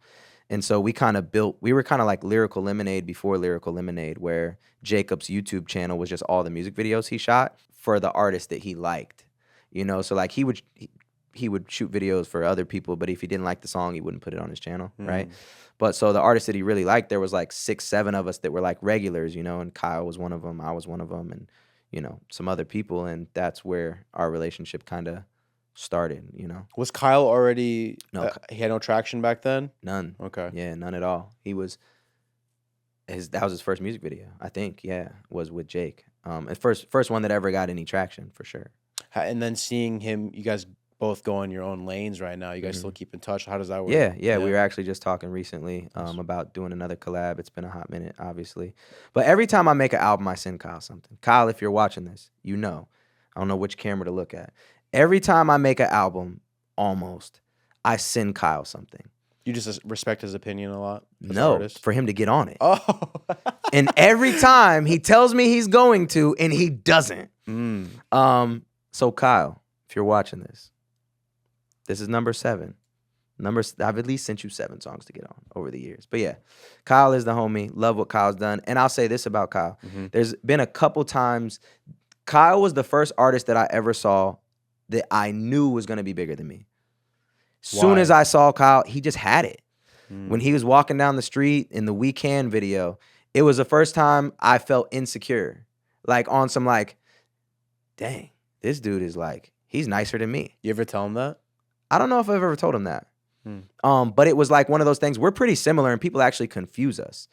And so we were kind of like Lyrical Lemonade before Lyrical Lemonade, where Jacob's YouTube channel was just all the music videos he shot for the artist that he liked. You know, so like he would shoot videos for other people, but if he didn't like the song, he wouldn't put it on his channel, right? But so the artists that he really liked, there was like 6, 7 of us that were like regulars, you know, and Kyle was one of them, I was one of them, and, you know, some other people, and that's where our relationship kind of started, you know. Was Kyle already, No. he had no traction back then? None. Okay. Yeah, none at all. That was his first music video, I think, was with Jake. And first one that ever got any traction, for sure. And then seeing him, you guys both go in your own lanes right now. You guys still keep in touch. How does that work? Yeah. We were actually just talking recently about doing another collab. It's been a hot minute, obviously. But every time I make an album, I send Kyle something. Kyle, if you're watching this, you know. I don't know which camera to look at. Every time I make an album, almost, I send Kyle something. You just respect his opinion a lot? No, for him to get on it. Oh. And every time he tells me he's going to, and he doesn't. So Kyle, if you're watching this is number 7. I've at least sent you 7 songs to get on over the years. But yeah, Kyle is the homie. Love what Kyle's done. And I'll say this about Kyle. There's been a couple times, Kyle was the first artist that I ever saw that I knew was going to be bigger than me. Soon as I saw Kyle, he just had it. When he was walking down the street in the We Can video, it was the first time I felt insecure. Like on some like, dang, this dude is like, he's nicer than me. You ever tell him that? I don't know if I've ever told him that. But it was like one of those things, we're pretty similar and people actually confuse us.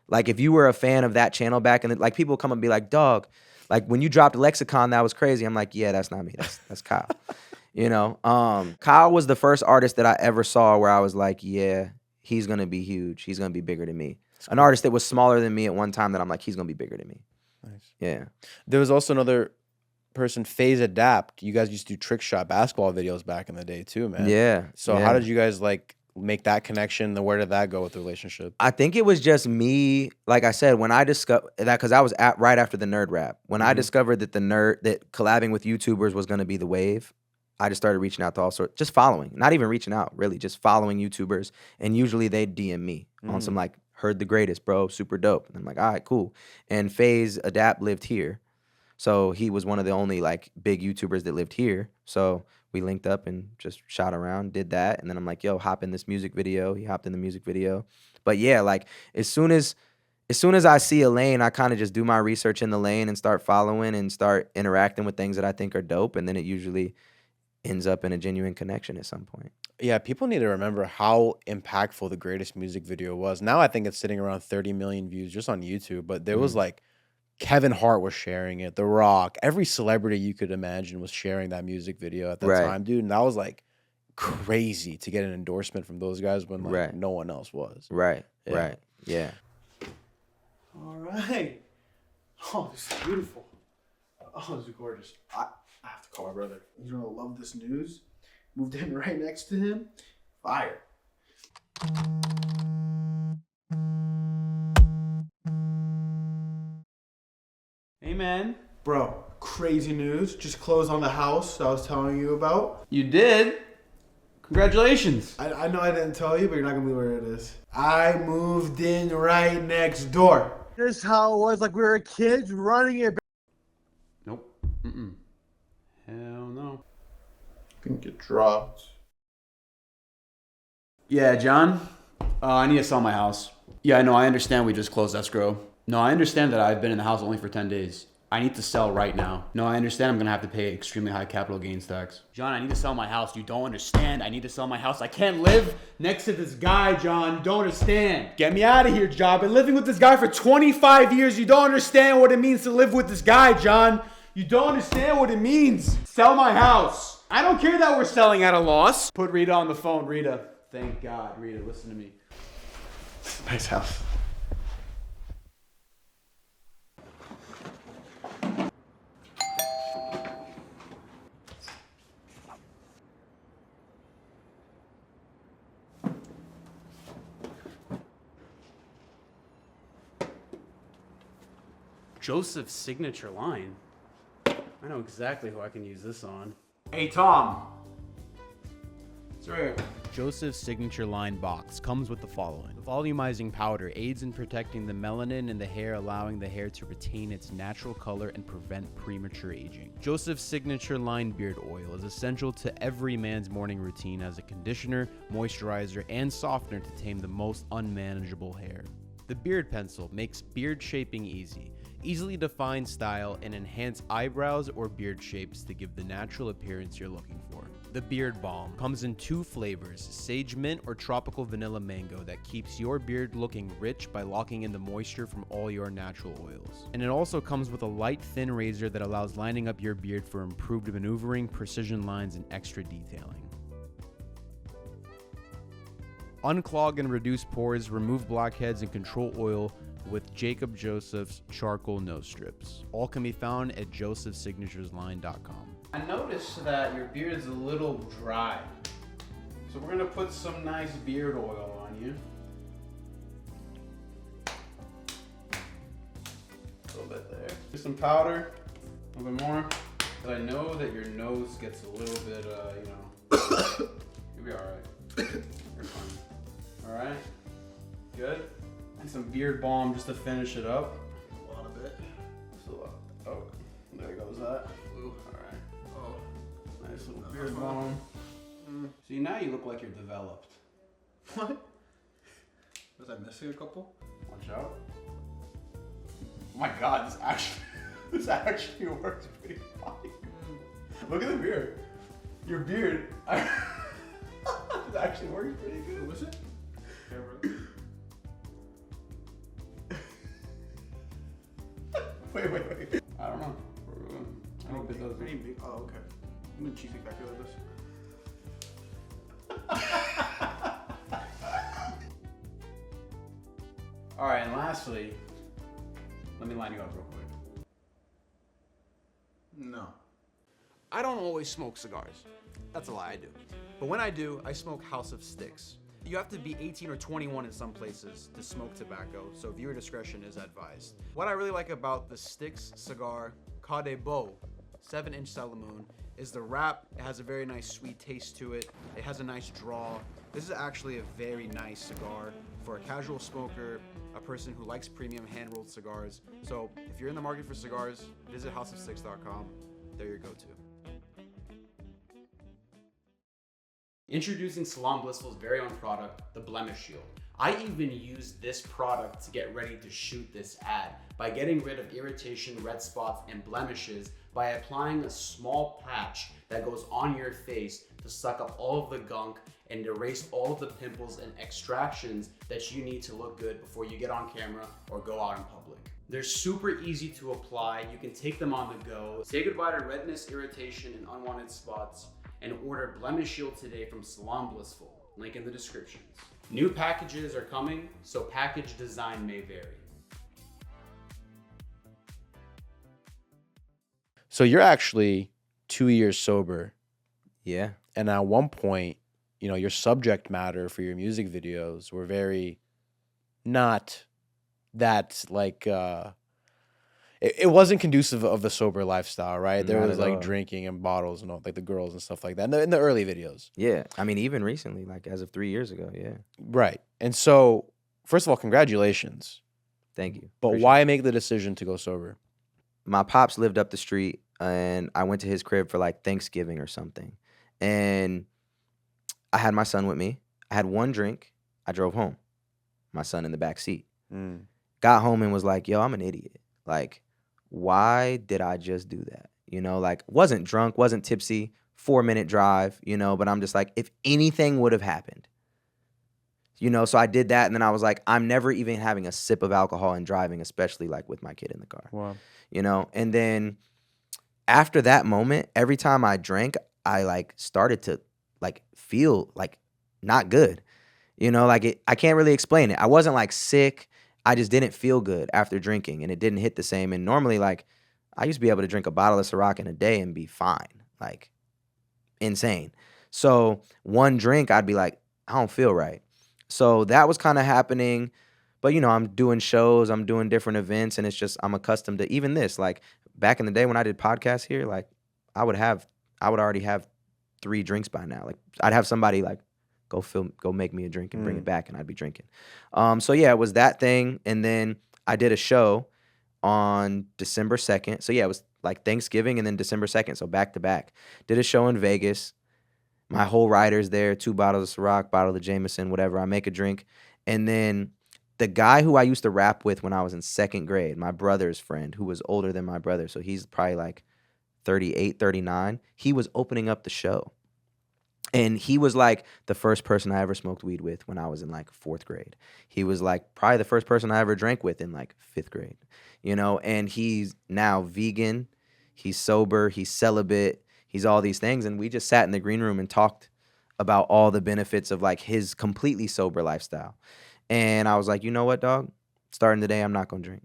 Like if you were a fan of that channel back in the, like people come and be like, dog, like when you dropped Lexicon, that was crazy. I'm like, yeah, that's not me. That's Kyle. You know, Kyle was the first artist that I ever saw where I was like, yeah, he's going to be huge. He's going to be bigger than me. An artist that was smaller than me at one time that I'm like, he's going to be bigger than me. Nice. Yeah. There was also another person, Phase Adapt. You guys used to do trick shot basketball videos back in the day too, man. Yeah. So how did you guys like make that connection? Then where did that go with the relationship? I think it was just me, like I said, when I discovered that, because I was right after the nerd rap. When I discovered that that collabing with YouTubers was going to be the wave, I just started reaching out to all sorts, just following, not even reaching out, really, just following YouTubers. And usually they'd DM me on some like, heard the greatest, bro, super dope. And I'm like, all right, cool. And Phase Adapt lived here. So he was one of the only like big YouTubers that lived here. So we linked up and just shot around, did that. And then I'm like, yo, hop in this music video. He hopped in the music video. But yeah, like as soon as I see a lane, I kind of just do my research in the lane and start following and start interacting with things that I think are dope. And then it usually ends up in a genuine connection at some point. Yeah, people need to remember how impactful the greatest music video was. Now I think it's sitting around 30 million views just on YouTube. But there was like Kevin Hart was sharing it, The Rock, every celebrity you could imagine was sharing that music video at that time, dude. And that was like crazy to get an endorsement from those guys when like no one else was. Right. Yeah. Yeah. All right. Oh, this is beautiful. Oh, this is gorgeous. I have to call my brother. He's gonna love this news. Moved in right next to him. Fire. Hey, man. Bro, crazy news. Just closed on the house I was telling you about. You did? Congratulations. I know I didn't tell you, but you're not gonna believe where it is. I moved in right next door. This is how it was, like we were kids running it. Nope. Hell no. Can get dropped. Yeah, John. I need to sell my house. Yeah, I know. I understand we just closed escrow. No, I understand that I've been in the house only for 10 days. I need to sell right now. No, I understand I'm going to have to pay extremely high capital gains tax. John, I need to sell my house. You don't understand. I need to sell my house. I can't live next to this guy, John. You don't understand. Get me out of here, John. I've been living with this guy for 25 years. You don't understand what it means to live with this guy, John. You don't understand what it means. Sell my house. I don't care that we're selling at a loss. Put Rita on the phone. Rita, thank God. Rita, listen to me. Nice house. Joseph's signature line. I know exactly who I can use this on. Hey, Tom. It's right here. Joseph's signature line box comes with the following. The volumizing powder aids in protecting the melanin in the hair, allowing the hair to retain its natural color and prevent premature aging. Joseph's signature line beard oil is essential to every man's morning routine as a conditioner, moisturizer, and softener to tame the most unmanageable hair. The beard pencil makes beard shaping easy. Easily define style and enhance eyebrows or beard shapes to give the natural appearance you're looking for. The Beard Balm comes in 2 flavors, sage mint or tropical vanilla mango, that keeps your beard looking rich by locking in the moisture from all your natural oils. And it also comes with a light, thin razor that allows lining up your beard for improved maneuvering, precision lines, and extra detailing. Unclog and reduce pores, remove blackheads, and control oil with Jacob Joseph's charcoal nose strips. All can be found at josephsignaturesline.com. I noticed that your beard's a little dry. So we're gonna put some nice beard oil on you. A little bit there. Just some powder, a little bit more. But I know that your nose gets a little bit, you'll be alright. You're fine. Alright? Good? And some beard balm just to finish it up. A lot of it. Just a lot. Oh, there goes that. Ooh, alright. Oh, nice little beard balm. See, now you look like you're developed. What? Was I missing a couple? Watch out. Oh my god, this actually works pretty fine. Look at the beard. Your beard. It actually works pretty good. Was it? Wait. I don't know. I hope it does. Oh, okay. I'm gonna cheesy factor like this. Alright, and lastly, let me line you up real quick. No. I don't always smoke cigars. That's a lie, I do. But when I do, I smoke House of Sticks. You have to be 18 or 21 in some places to smoke tobacco, so viewer discretion is advised. What I really like about the Sticks cigar Cade Beau 7-inch Salamoon is the wrap. It has a very nice sweet taste to it. It has a nice draw. This is actually a very nice cigar for a casual smoker, a person who likes premium hand-rolled cigars. So if you're in the market for cigars, visit houseofsticks.com. They're your go-to. Introducing Salon Blissful's very own product, the Blemish Shield. I even used this product to get ready to shoot this ad by getting rid of irritation, red spots, and blemishes by applying a small patch that goes on your face to suck up all of the gunk and erase all of the pimples and extractions that you need to look good before you get on camera or go out in public. They're super easy to apply. You can take them on the go. Say goodbye to redness, irritation, and unwanted spots, and order Blemish Shield today from Salon Blissful. Link in the descriptions. New packages are coming, so package design may vary. So you're actually 2 years sober, Yeah. and at one point, you know, your subject matter for your music videos were very not that like it wasn't conducive of a sober lifestyle, right? There Not was at like all. drinking and bottles and all, like the girls and stuff like that in the early videos. Yeah. I mean, even recently, like as of 3 years ago. Yeah. Right. And so, first of all, congratulations. Thank you. But Appreciate why make the decision to go sober? My pops lived up the street, and I went to his crib for like Thanksgiving or something. And I had my son with me. I had one drink. I drove home. My son in the back seat. Got home and was like, yo, I'm an idiot. Like, why did I just do that? You know, like wasn't drunk, wasn't tipsy, 4-minute drive, you know, but I'm just like, if anything would have happened, you know, so I did that. And then I was like, I'm never even having a sip of alcohol and driving, especially like with my kid in the car, Wow. you know? And then after that moment, every time I drank, I like started to like feel like not good, you know, like I can't really explain it. I wasn't like sick. I just didn't feel good after drinking and it didn't hit the same. And normally like I used to be able to drink a bottle of Ciroc in a day and be fine, like insane. So one drink, I'd be like, I don't feel right. So that was kind of happening. But, you know, I'm doing shows, I'm doing different events, and it's just I'm accustomed to even this. Like back in the day when I did podcasts here, like I would already have 3 drinks by now. Like I'd have somebody like go make me a drink and bring it back, and I'd be drinking. So yeah, it was that thing. And then I did a show on December 2nd. So yeah, it was like Thanksgiving and then December 2nd. So back to back. Did a show in Vegas. My whole rider's there, 2 bottles of Ciroc, bottle of Jameson, whatever. I make a drink. And then the guy who I used to rap with when I was in 2nd grade, my brother's friend, who was older than my brother, so he's probably like 38, 39, he was opening up the show. And he was like the first person I ever smoked weed with when I was in like 4th grade. He was like probably the first person I ever drank with in like 5th grade, you know, and he's now vegan, he's sober, he's celibate, he's all these things. And we just sat in the green room and talked about all the benefits of like his completely sober lifestyle. And I was like, you know what, dog? Starting today, I'm not going to drink.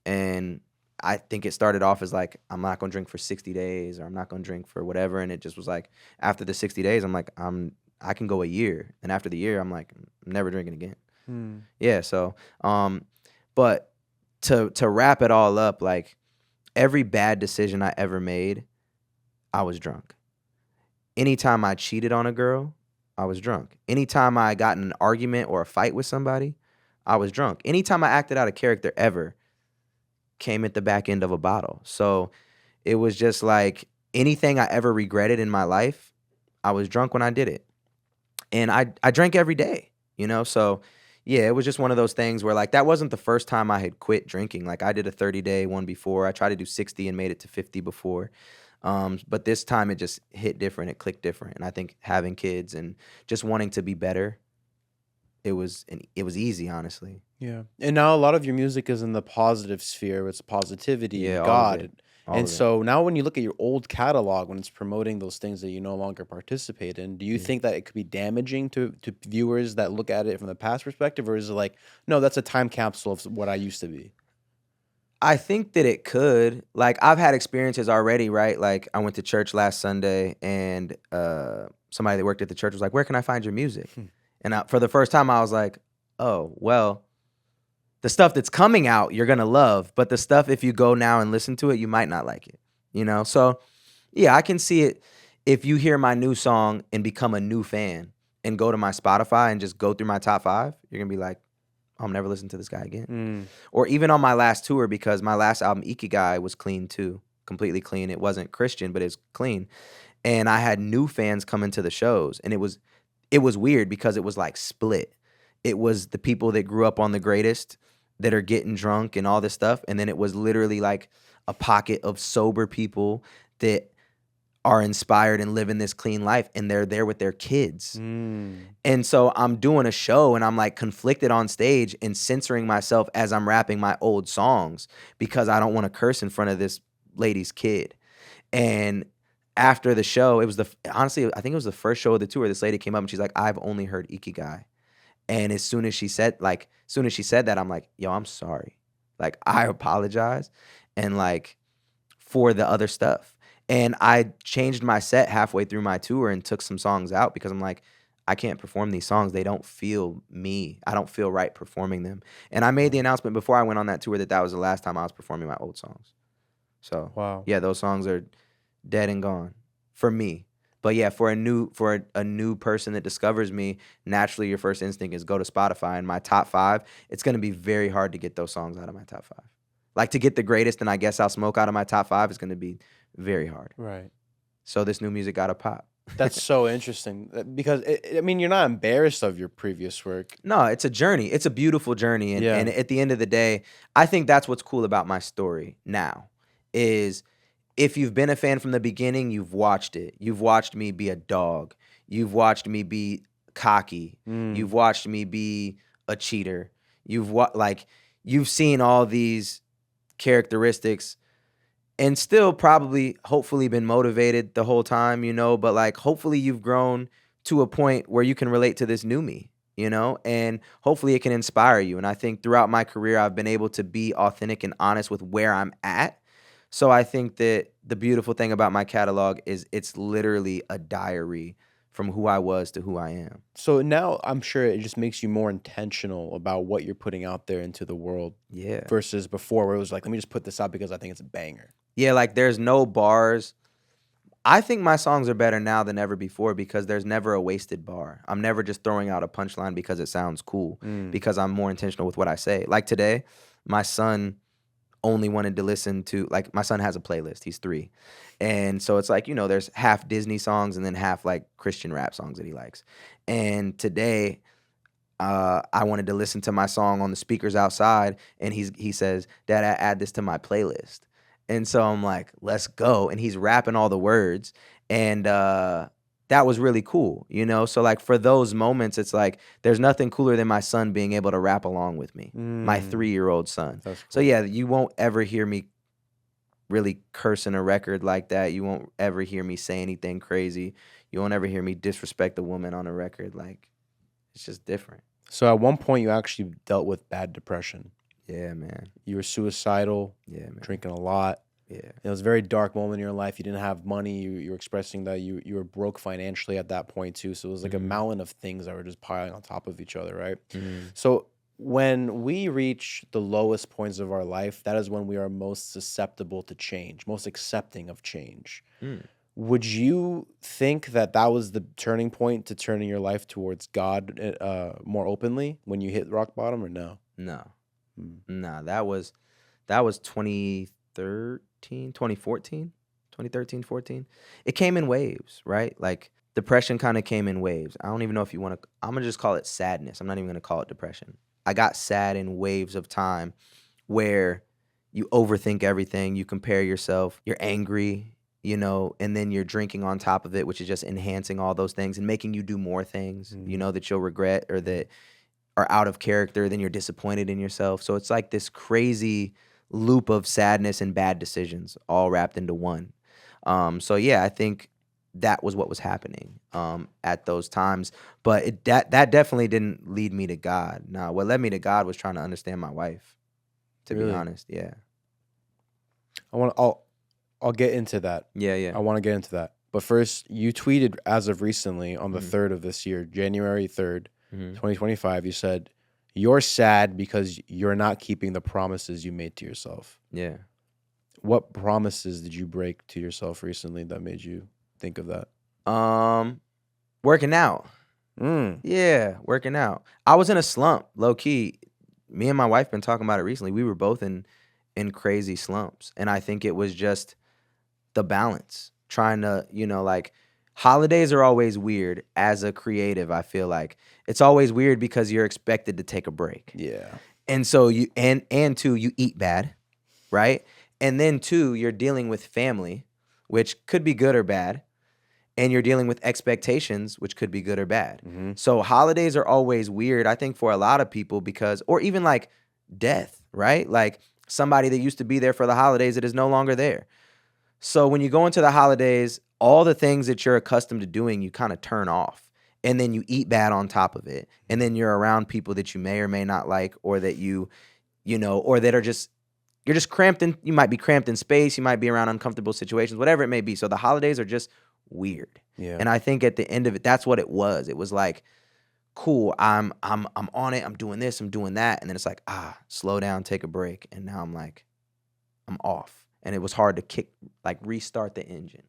And I think it started off as like, I'm not going to drink for 60 days or I'm not going to drink for whatever. And it just was like, after the 60 days, I'm like, I can go a year. And after the year, I'm like, I'm never drinking again. Yeah. So, but to wrap it all up, like every bad decision I ever made, I was drunk. Anytime I cheated on a girl, I was drunk. Anytime I got in an argument or a fight with somebody, I was drunk. Anytime I acted out a character ever came at the back end of a bottle. So it was just like anything I ever regretted in my life, I was drunk when I did it. And I drank every day, you know? So yeah, it was just one of those things where like that wasn't the first time I had quit drinking. Like I did a 30-day one before. I tried to do 60 and made it to 50 before. But this time it just hit different. It clicked different. And I think having kids and just wanting to be better, it was easy, honestly. Yeah. And now a lot of your music is in the positive sphere. It's positivity, Yeah, all of God. it. All And of it. so now when you look at your old catalog, when it's promoting those things that you no longer participate in, do you think that it could be damaging to viewers that look at it from the past perspective? Or is it like, no, that's a time capsule of what I used to be? I think that it could. Like I've had experiences already, right? Like I went to church last Sunday and somebody that worked at the church was like, "Where can I find your music?" And for the first time I was like, "Oh, well, the stuff that's coming out you're going to love, but the stuff if you go now and listen to it, you might not like it." You know? So, yeah, I can see it if you hear my new song and become a new fan and go to my Spotify and just go through my top 5, you're going to be like, I'm never listening to this guy again. Or even on my last tour, because my last album, Ikigai, was clean too. Completely clean. It wasn't Christian, but it's clean. And I had new fans come into the shows. And it was weird because it was like split. It was the people that grew up on The Greatest that are getting drunk and all this stuff. And then it was literally like a pocket of sober people that are inspired and living this clean life, and they're there with their kids. And so I'm doing a show and I'm like conflicted on stage and censoring myself as I'm rapping my old songs because I don't want to curse in front of this lady's kid. And after the show, honestly, I think it was the first show of the tour, this lady came up and she's like, "I've only heard Ikigai." And as soon as she said that, I'm like, "Yo, I'm sorry. Like, I apologize." And like for the other stuff. And I changed my set halfway through my tour and took some songs out because I'm like, I can't perform these songs. They don't feel me. I don't feel right performing them. And I made the announcement before I went on that tour that was the last time I was performing my old songs. So, Wow. yeah, those songs are dead and gone for me. But yeah, for a new person that discovers me, naturally your first instinct is go to Spotify. And my top 5, it's going to be very hard to get those songs out of my top 5. Like to get The Greatest and I Guess I'll Smoke out of my top 5 is going to be very hard. Right. So this new music got to pop. That's so interesting because I mean, you're not embarrassed of your previous work. No, it's a journey. It's a beautiful journey. And, Yeah. and at the end of the day, I think that's what's cool about my story now is if you've been a fan from the beginning, you've watched it. You've watched me be a dog. You've watched me be cocky. You've watched me be a cheater. You've seen all these characteristics and still probably hopefully been motivated the whole time, but like hopefully you've grown to a point where you can relate to this new me, and hopefully it can inspire you. And I think throughout my career, I've been able to be authentic and honest with where I'm at. So I think that the beautiful thing about my catalog is it's literally a diary from who I was to who I am. So now I'm sure it just makes you more intentional about what you're putting out there into the world. Yeah. Versus before where it was like, let me just put this out because I think it's a banger. Yeah, like there's no bars. I think my songs are better now than ever before because there's never a wasted bar. I'm never just throwing out a punchline because it sounds cool, because I'm more intentional with what I say. Like today, my son only wanted to listen to, like, my son has a playlist. He's 3. And so it's like, there's half Disney songs and then half like Christian rap songs that he likes. And today, I wanted to listen to my song on the speakers outside, and he says, "Dad, add this to my playlist." And so I'm like, let's go. And he's rapping all the words. And that was really cool, So like for those moments, it's like there's nothing cooler than my son being able to rap along with me, my 3-year-old son. That's cool. So yeah, you won't ever hear me really cursing a record like that. You won't ever hear me say anything crazy. You won't ever hear me disrespect a woman on a record. Like, it's just different. So at one point you actually dealt with bad depression. Yeah, man. You were suicidal, Yeah, man. drinking a lot. Yeah. It was a very dark moment in your life. You didn't have money. You were expressing that you were broke financially at that point too. So it was like a mountain of things that were just piling on top of each other, right? So when we reach the lowest points of our life, that is when we are most susceptible to change, most accepting of change. Would you think that that was the turning point to turning your life towards God more openly when you hit rock bottom, or no? No. No, that was 2013, 14. It came in waves, right? Like depression kind of came in waves. I don't even know if you want to, I'm going to just call it sadness. I'm not even going to call it depression. I got sad in waves of time where you overthink everything, you compare yourself, you're angry, and then you're drinking on top of it, which is just enhancing all those things and making you do more things, that you'll regret or that are out of character, then you're disappointed in yourself. So it's like this crazy loop of sadness and bad decisions all wrapped into one. So yeah, I think that was what was happening at those times. But that definitely didn't lead me to God. No, what led me to God was trying to understand my wife, to be honest. Yeah. I'll get into that. Yeah. I want to get into that. But first, you tweeted as of recently on the 3rd of this year, January 3rd, 2025, you said, "You're sad because you're not keeping the promises you made to yourself." Yeah. What promises did you break to yourself recently that made you think of that? Working out. Yeah, working out. I was in a slump, low key. Me and my wife been talking about it recently. We were both in crazy slumps. And I think it was just the balance, trying to, like, holidays are always weird as a creative. I feel like it's always weird because you're expected to take a break. Yeah. And so you two, you eat bad, right? And then 2, you're dealing with family, which could be good or bad. And you're dealing with expectations, which could be good or bad. So holidays are always weird, I think, for a lot of people because, or even like death, right? Like somebody that used to be there for the holidays that is no longer there. So when you go into the holidays, all the things that you're accustomed to doing, you kind of turn off. And then you eat bad on top of it. And then you're around people that you may or may not like, or that or that are just, you're just cramped in, you might be cramped in space, you might be around uncomfortable situations, whatever it may be. So the holidays are just weird. Yeah. And I think at the end of it, that's what it was. It was like, cool, I'm on it, I'm doing this, I'm doing that. And then it's like, slow down, take a break. And now I'm like, I'm off. And it was hard to restart the engine.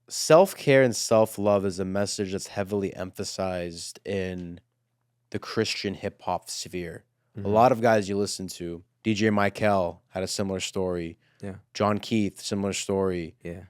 Self-care and self-love is a message that's heavily emphasized in the Christian hip-hop sphere. A lot of guys you listen to, DJ Michael had a similar story. Yeah. John Keith, similar story. Yeah.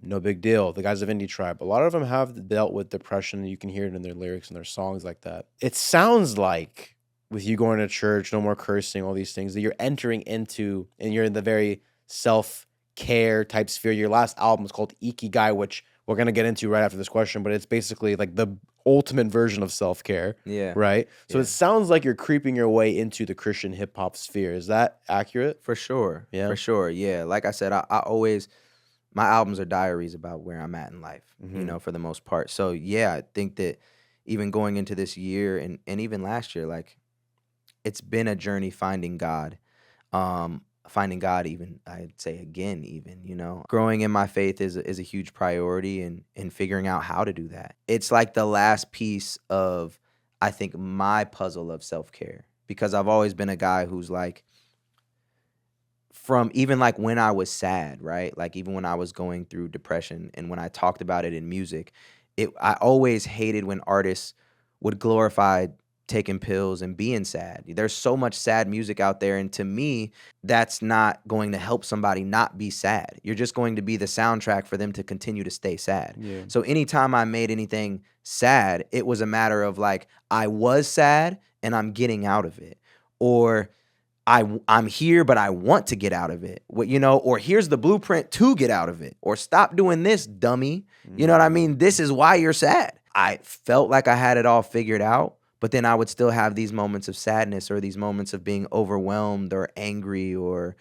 No Big Deal. The guys of Indie Tribe. A lot of them have dealt with depression. You can hear it in their lyrics and their songs like that. It sounds like with you going to church, no more cursing, all these things that you're entering into, and you're in the very self-care type sphere. Your last album is called Ikigai, which we're going to get into right after this question, but it's basically like the ultimate version of self-care. Yeah. Right? So Yeah. it sounds like you're creeping your way into the Christian hip-hop sphere. Is that accurate? For sure. Yeah. For sure. Yeah. Like I said, I always, my albums are diaries about where I'm at in life, you know, for the most part. So yeah, I think that even going into this year and even last year, like it's been a journey finding God. Finding God even, I'd say again, even, you know, growing in my faith is a huge priority and figuring out how to do that. It's like the last piece of, I think, my puzzle of self-care, because I've always been a guy who's like, from even like when I was sad, right? Like even when I was going through depression and when I talked about it in music, I always hated when artists would glorify taking pills and being sad. There's so much sad music out there, and to me, that's not going to help somebody not be sad. You're just going to be the soundtrack for them to continue to stay sad. Yeah. So anytime I made anything sad, it was a matter of like, I was sad and I'm getting out of it. Or I'm here, but I want to get out of it. What, you know, or here's the blueprint to get out of it. Or stop doing this, dummy. You know what I mean? This is why you're sad. I felt like I had it all figured out, but then I would still have these moments of sadness or these moments of being overwhelmed or angry or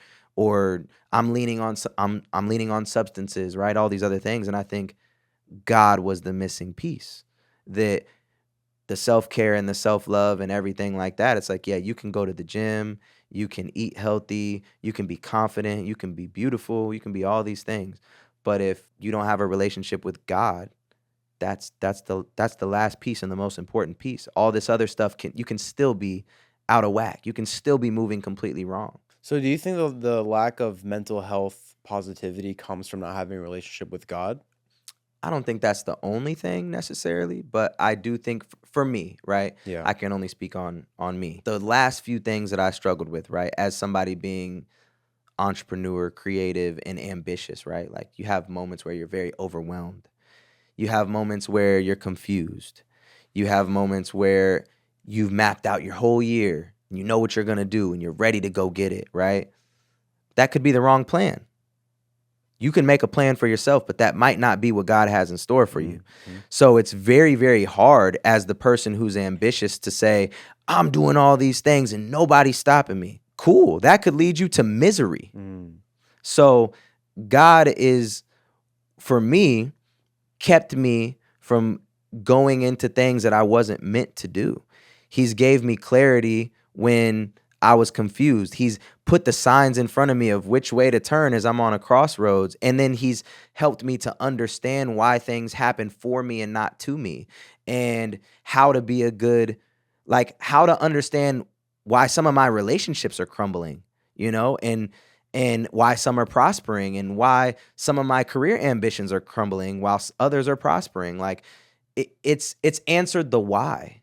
I'm leaning on I'm leaning on substances, right? All these other things, and I think God was the missing piece. That the self-care and the self-love and everything like that, it's like, yeah, you can go to the gym, you can eat healthy, you can be confident, you can be beautiful, you can be all these things. But if you don't have a relationship with God, that's the last piece and the most important piece. All this other stuff you can still be out of whack. You can still be moving completely wrong. So do you think the lack of mental health positivity comes from not having a relationship with God? I don't think that's the only thing necessarily, but I do think for me, right? Yeah. I can only speak on me. The last few things that I struggled with, right, as somebody being entrepreneur, creative, and ambitious, right? Like you have moments where you're very overwhelmed. You have moments where you're confused. You have moments where you've mapped out your whole year and you know what you're going to do and you're ready to go get it, right? That could be the wrong plan. You can make a plan for yourself, but that might not be what God has in store for you. So it's very, very hard as the person who's ambitious to say, I'm doing all these things and nobody's stopping me. Cool. That could lead you to misery. So God is, for me, kept me from going into things that I wasn't meant to do. He's gave me clarity when I was confused. He's put the signs in front of me of which way to turn as I'm on a crossroads. And then he's helped me to understand why things happen for me and not to me, and how to be a good, like how to understand why some of my relationships are crumbling, you know, and why some are prospering and why some of my career ambitions are crumbling while others are prospering. Like it's answered the why,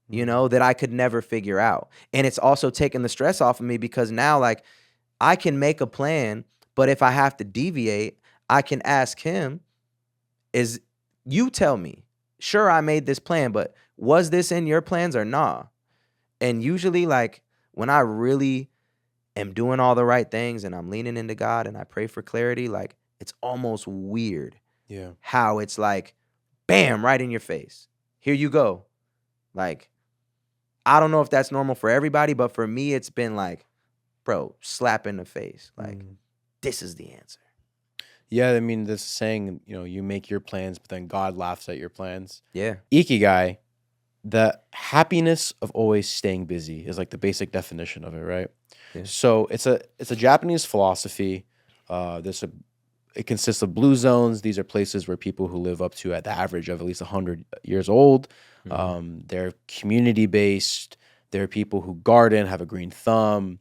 you know, that I could never figure out. And it's also taken the stress off of me because now, like, I can make a plan, but if I have to deviate, I can ask him, you tell me, sure, I made this plan, but was this in your plans or nah? And usually, like, when I really am doing all the right things and I'm leaning into God and I pray for clarity, like, it's almost weird how it's like, bam, right in your face. Here you go. Like, I don't know if that's normal for everybody, but for me, it's been like, bro, slap in the face. Like, this is the answer. Yeah, I mean, this saying, you know, you make your plans, but then God laughs at your plans. Yeah. Ikigai, the happiness of always staying busy is like the basic definition of it, right? Yeah. So it's a Japanese philosophy. It consists of blue zones. These are places where people who live up to at the average of at least 100 years old. They're community-based. They're people who garden, have a green thumb,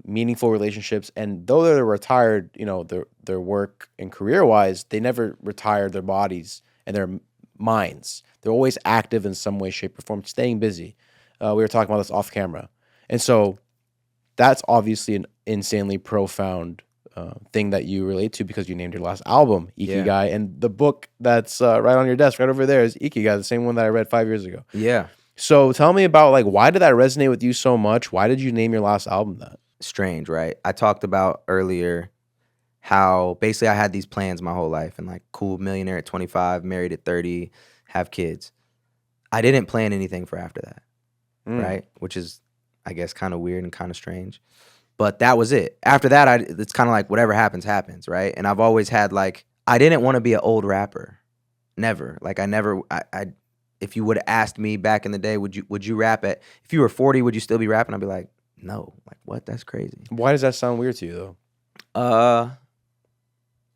meaningful relationships. And though they're retired, you know, their work and career-wise, they never retire their bodies and their minds. They're always active in some way, shape, or form, staying busy. We were talking about this off camera. And so that's obviously an insanely profound thing that you relate to because you named your last album Yeah. Ikigai, and the book that's right on your desk right over there is Ikigai, the same one that I read 5 years ago. Yeah. So tell me about like why did that resonate with you so much? Why did you name your last album that? Strange, right? I talked about earlier how basically I had these plans my whole life and like cool millionaire at 25, married at 30, have kids. I didn't plan anything for after that, right? Which is, I guess, kind of weird and kind of strange. But that was it. After that, it's kind of like whatever happens, happens, right? And I've always had like, I didn't want to be an old rapper. Never. Like if you would have asked me back in the day, would you rap at, if you were 40, would you still be rapping? I'd be like, no. Like, what? That's crazy. Why does that sound weird to you though?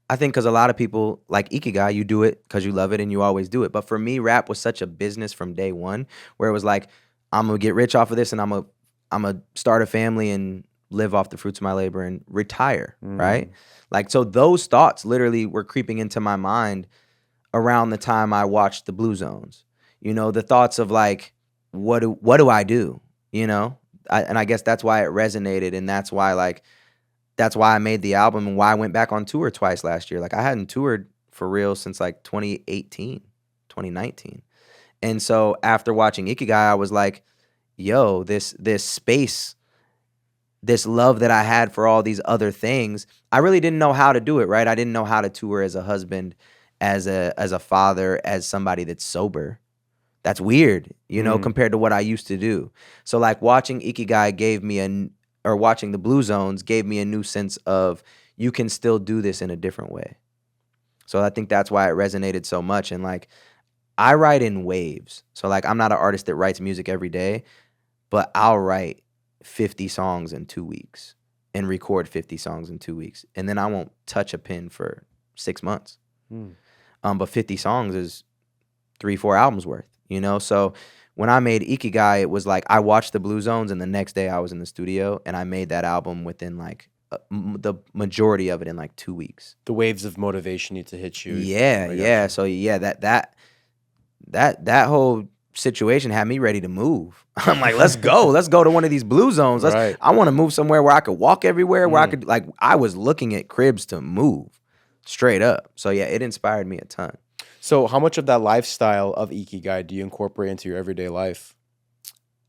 I think because a lot of people, like Ikigai, you do it because you love it and you always do it. But for me, rap was such a business from day one where it was like, I'm going to get rich off of this and I'm going to start a family and live off the fruits of my labor and retire, right? Like, so those thoughts literally were creeping into my mind around the time I watched the Blue Zones. You know, the thoughts of like, what do I do? You know? And I guess that's why it resonated, and that's why I made the album and why I went back on tour twice last year. Like I hadn't toured for real since like 2018, 2019. And so after watching Ikigai, I was like, yo, this space, this love that I had for all these other things, I really didn't know how to do it, right? I didn't know how to tour as a husband, as a father, as somebody that's sober. That's weird, you know, compared to what I used to do. So like watching Ikigai watching the Blue Zones gave me a new sense of you can still do this in a different way. So I think that's why it resonated so much. And like, I write in waves. So like, I'm not an artist that writes music every day, but I'll write 50 songs in 2 weeks and record 50 songs in 2 weeks. And then I won't touch a pen for 6 months. But 50 songs is 3-4 albums worth, you know? So when I made Ikigai, it was like I watched the Blue Zones and the next day I was in the studio and I made that album within like the majority of it in like 2 weeks. The waves of motivation need to hit you. Yeah. So yeah, that whole situation had me ready to move. I'm like, let's go to one of these Blue Zones. Right. I want to move somewhere where I could walk everywhere, where I could like, I was looking at cribs to move straight up. So yeah, it inspired me a ton. So how much of that lifestyle of Ikigai do you incorporate into your everyday life?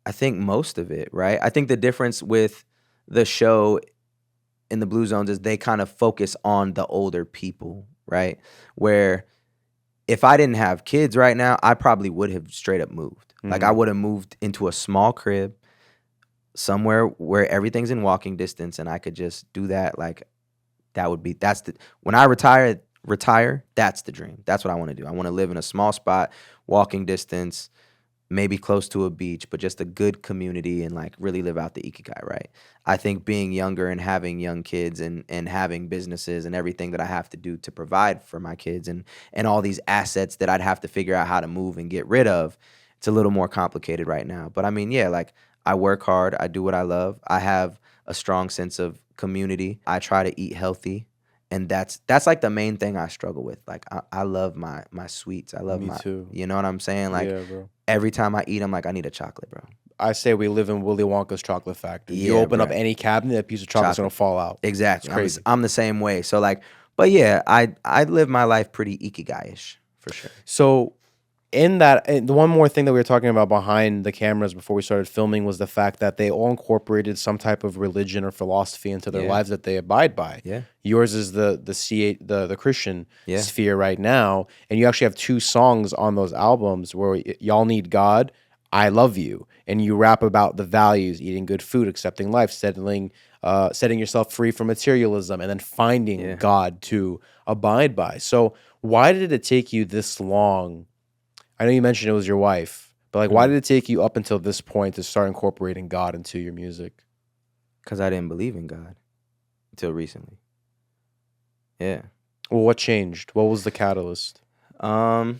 I think most of it, right? I think the difference with the show in the Blue Zones is they kind of focus on the older people, right? Where if I didn't have kids right now, I probably would have straight up moved. Like I would have moved into a small crib somewhere where everything's in walking distance and I could just do that. Like when I retire, that's the dream. That's what I want to do. I want to live in a small spot, walking distance, maybe close to a beach, but just a good community and like really live out the Ikigai, right? I think being younger and having young kids and having businesses and everything that I have to do to provide for my kids and all these assets that I'd have to figure out how to move and get rid of, it's a little more complicated right now. But I mean, yeah, like I work hard. I do what I love. I have a strong sense of community. I try to eat healthy. And that's like the main thing I struggle with. Like I love my sweets. I love Me too. You know what I'm saying? Like Yeah, bro. every time I eat, I'm like, I need a chocolate, bro. I say we live in Willy Wonka's chocolate factory. Yeah, You open up bro. any cabinet, a piece of chocolate's gonna fall out. Exactly. It's crazy. I'm the same way. So like, but yeah, I live my life pretty Ikigai-ish for sure. So in that, and the one more thing that we were talking about behind the cameras before we started filming was the fact that they all incorporated some type of religion or philosophy into their Yeah. lives that they abide by. Yeah. Yours is the Christian Yeah. sphere right now, and you actually have 2 songs on those albums where y'all need God, I love you, and you rap about the values: eating good food, accepting life, setting yourself free from materialism, and then finding Yeah. God to abide by. So why did it take you this long? I know you mentioned it was your wife, but like, why did it take you up until this point to start incorporating God into your music? Because I didn't believe in God until recently. Yeah. Well, what changed? What was the catalyst? I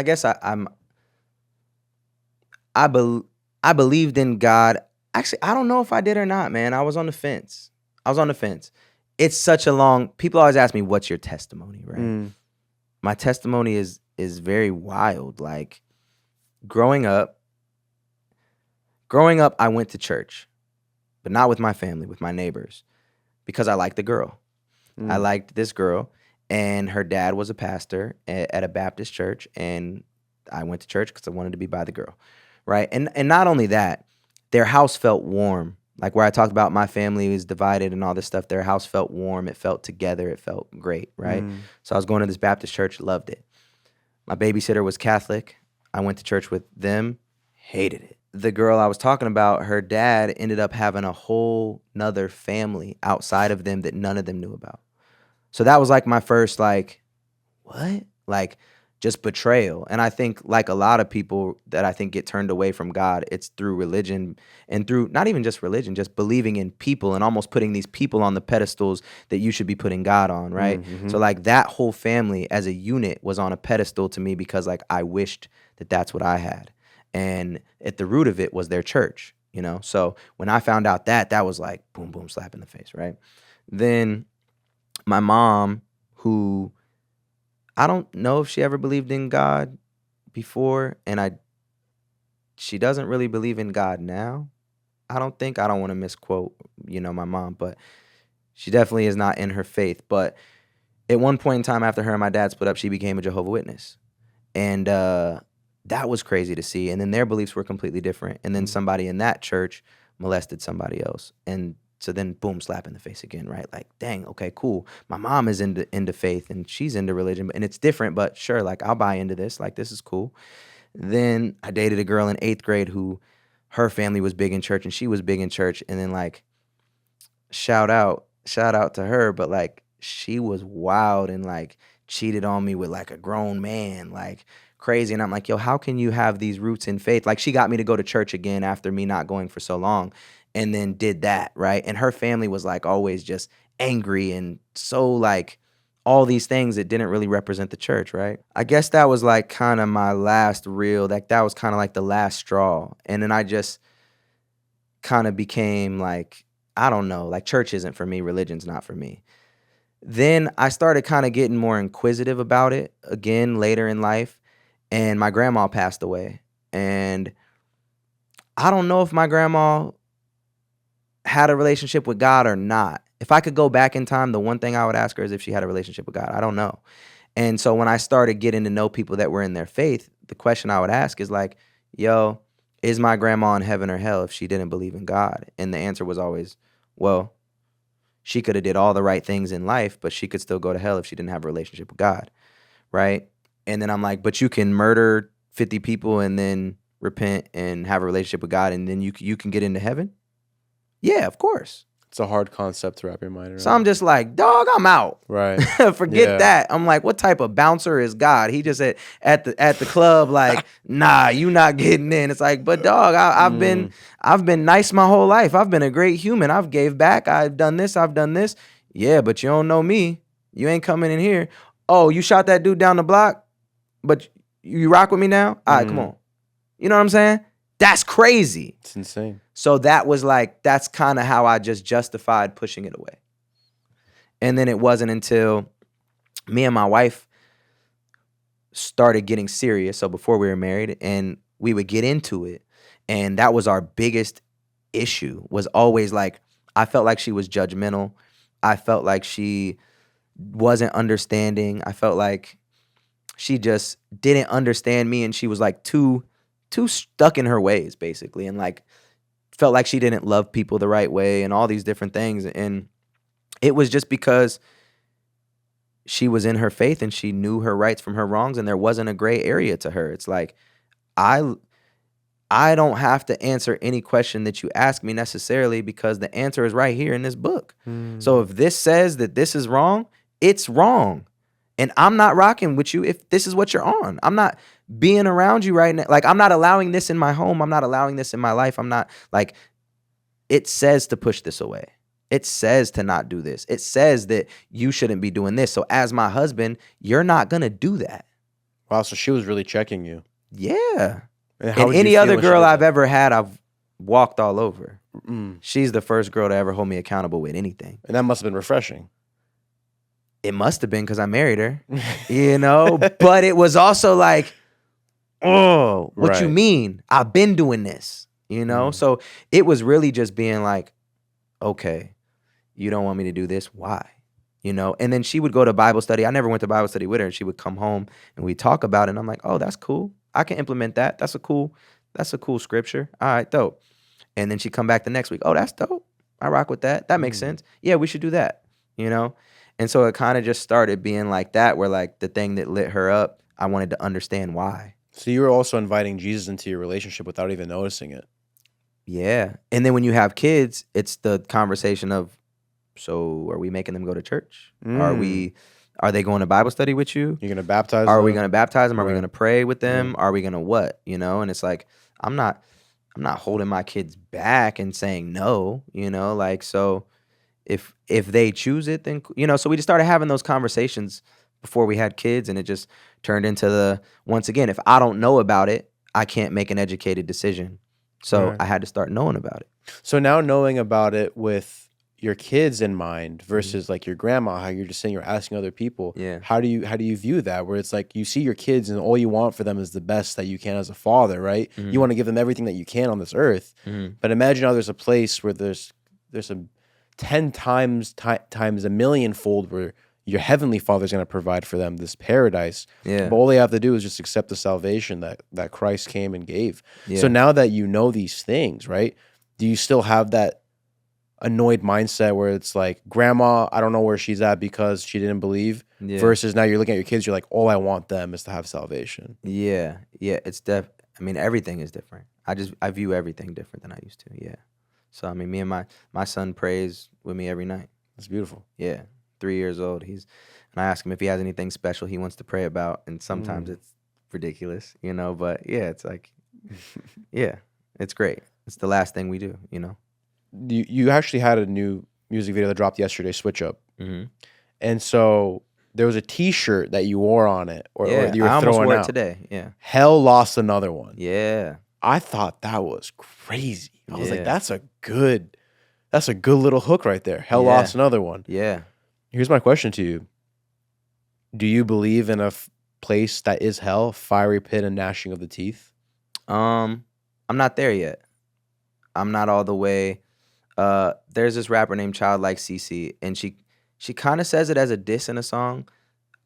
guess I believed in God. Actually, I don't know if I did or not, man. I was on the fence. It's such a long. People always ask me, "What's your testimony?" Right? My testimony is very wild. Like growing up, I went to church, but not with my family, with my neighbors. because I liked the girl. I liked this girl, and her dad was a pastor at a Baptist church, and I went to church because I wanted to be by the girl, right? And not only that, their house felt warm. Like where I talked about my family was divided and all this stuff, their house felt warm. It felt together. It felt great, right? So I was going to this Baptist church, loved it. My babysitter was Catholic. I went to church with them, hated it. The girl I was talking about, her dad ended up having a whole nother family outside of them that none of them knew about. So that was like my first like, what? Like just betrayal. And I think like a lot of people that I think get turned away from God, it's through religion and through not even just religion, just believing in people and almost putting these people on the pedestals that you should be putting God on, right? So like that whole family as a unit was on a pedestal to me because like I wished that that's what I had. And at the root of it was their church, you know? So when I found out that was like boom, boom, slap in the face, right? Then my mom, who I don't know if she ever believed in God before, and she doesn't really believe in God now. I don't want to misquote, my mom, but she definitely is not in her faith. But at one point in time after her and my dad split up, she became a Jehovah's Witness. And that was crazy to see. And then their beliefs were completely different. And then somebody in that church molested somebody else. And so then boom, slap in the face again, right? Like, dang, okay, cool. My mom is into faith and she's into religion, and it's different, but sure, like I'll buy into this. Like, this is cool. Then I dated a girl in 8th grade who her family was big in church and she was big in church. And then like, shout out to her, but like she was wild and like cheated on me with like a grown man, like crazy. And I'm like, yo, how can you have these roots in faith? Like she got me to go to church again after me not going for so long. And then did that, right? And her family was like always just angry and so like all these things that didn't really represent the church, right? I guess that was like kind of my last real, that was kind of like the last straw. And then I just kind of became like, I don't know, like church isn't for me, religion's not for me. Then I started kind of getting more inquisitive about it again later in life. And my grandma passed away. And I don't know if my grandma had a relationship with God or not. If I could go back in time, the one thing I would ask her is if she had a relationship with God. I don't know. And so when I started getting to know people that were in their faith, the question I would ask is like, yo, is my grandma in heaven or hell if she didn't believe in God? And the answer was always, well, she could have did all the right things in life, but she could still go to hell if she didn't have a relationship with God, right? And then I'm like, but you can murder 50 people and then repent and have a relationship with God and then you can get into heaven? Yeah, of course. It's a hard concept to wrap your mind around. So I'm just like, dog, I'm out. Right. Forget that. I'm like, what type of bouncer is God? He just at the club, like, nah, you not getting in. It's like, but dog, I've been nice my whole life. I've been a great human. I've gave back. I've done this. Yeah, but you don't know me. You ain't coming in here. Oh, you shot that dude down the block, but you rock with me now? All right, come on. You know what I'm saying? That's crazy. It's insane. So that was like, that's kind of how I just justified pushing it away. And then it wasn't until me and my wife started getting serious. So before we were married, and we would get into it. And that was our biggest issue, was always like, I felt like she was judgmental. I felt like she wasn't understanding. I felt like she just didn't understand me. And she was like too stuck in her ways, basically. And like, felt like she didn't love people the right way and all these different things. And it was just because she was in her faith and she knew her rights from her wrongs, and there wasn't a gray area to her. It's like, I don't have to answer any question that you ask me necessarily, because the answer is right here in this book. So if this says that this is wrong, it's wrong. And I'm not rocking with you if this is what you're on. I'm not being around you right now. Like, I'm not allowing this in my home. I'm not allowing this in my life. I'm not, like, it says to push this away. It says to not do this. It says that you shouldn't be doing this. So as my husband, you're not going to do that. Wow, so she was really checking you. Yeah. And any other girl I've ever had, I've walked all over. She's the first girl to ever hold me accountable with anything. And that must have been refreshing. It must have been, because I married her, but it was also like, oh, what you mean? I've been doing this, So it was really just being like, okay, you don't want me to do this? Why? You know, and then she would go to Bible study. I never went to Bible study with her, and she would come home and we talk about it. And I'm like, oh, that's cool. I can implement that. That's a cool scripture. All right, dope. And then she come back the next week. Oh, that's dope. I rock with that. That makes sense. Yeah, we should do that. You know? And so it kind of just started being like that, where like the thing that lit her up, I wanted to understand why. So you were also inviting Jesus into your relationship without even noticing it. Yeah. And then when you have kids, it's the conversation of, so are we making them go to church? Are they going to Bible study with you? You're gonna baptize Are them? we going to baptize them? Are we Right. going to pray with them? Are we going to what? You know? And it's like, I'm not holding my kids back and saying no, you know? Like, so if they choose it, then, you know, so we just started having those conversations before we had kids, and it just turned into once again, if I don't know about it, I can't make an educated decision. So Right. I had to start knowing about it. So now knowing about it with your kids in mind versus like your grandma, how you're just saying you're asking other people. Yeah. How do you view that? Where it's like you see your kids and all you want for them is the best that you can as a father, right? You want to give them everything that you can on this earth. But imagine how there's a place where there's a 10 times a millionfold where your heavenly Father's going to provide for them this paradise. Yeah. But all they have to do is just accept the salvation that Christ came and gave. Yeah. So now that you know these things, right? Do you still have that annoyed mindset where it's like, grandma, I don't know where she's at because she didn't believe, Yeah. versus now you're looking at your kids, you're like, all I want them is to have salvation. Yeah. It's I mean, everything is different. I view everything different than I used to. Yeah. So I mean, me and my son prays with me every night. That's beautiful. Yeah. 3 years old. And I ask him if he has anything special he wants to pray about, and sometimes it's ridiculous, you know, but yeah, it's like, yeah, it's great. It's the last thing we do, you know. You actually had a new music video that dropped yesterday, Switch Up. Mm-hmm. And so there was a T-shirt that you wore on it, or you were I almost throwing wore it out today. Yeah. Hell lost another one. Yeah. I thought that was crazy. I was like, Yeah. that's a good little hook right there. Hell Yeah. lost another one. Yeah. Here's my question to you. Do you believe in a place that is hell, fiery pit and gnashing of the teeth? I'm not there yet. I'm not all the way. There's this rapper named Childlike CC, and she kind of says it as a diss in a song.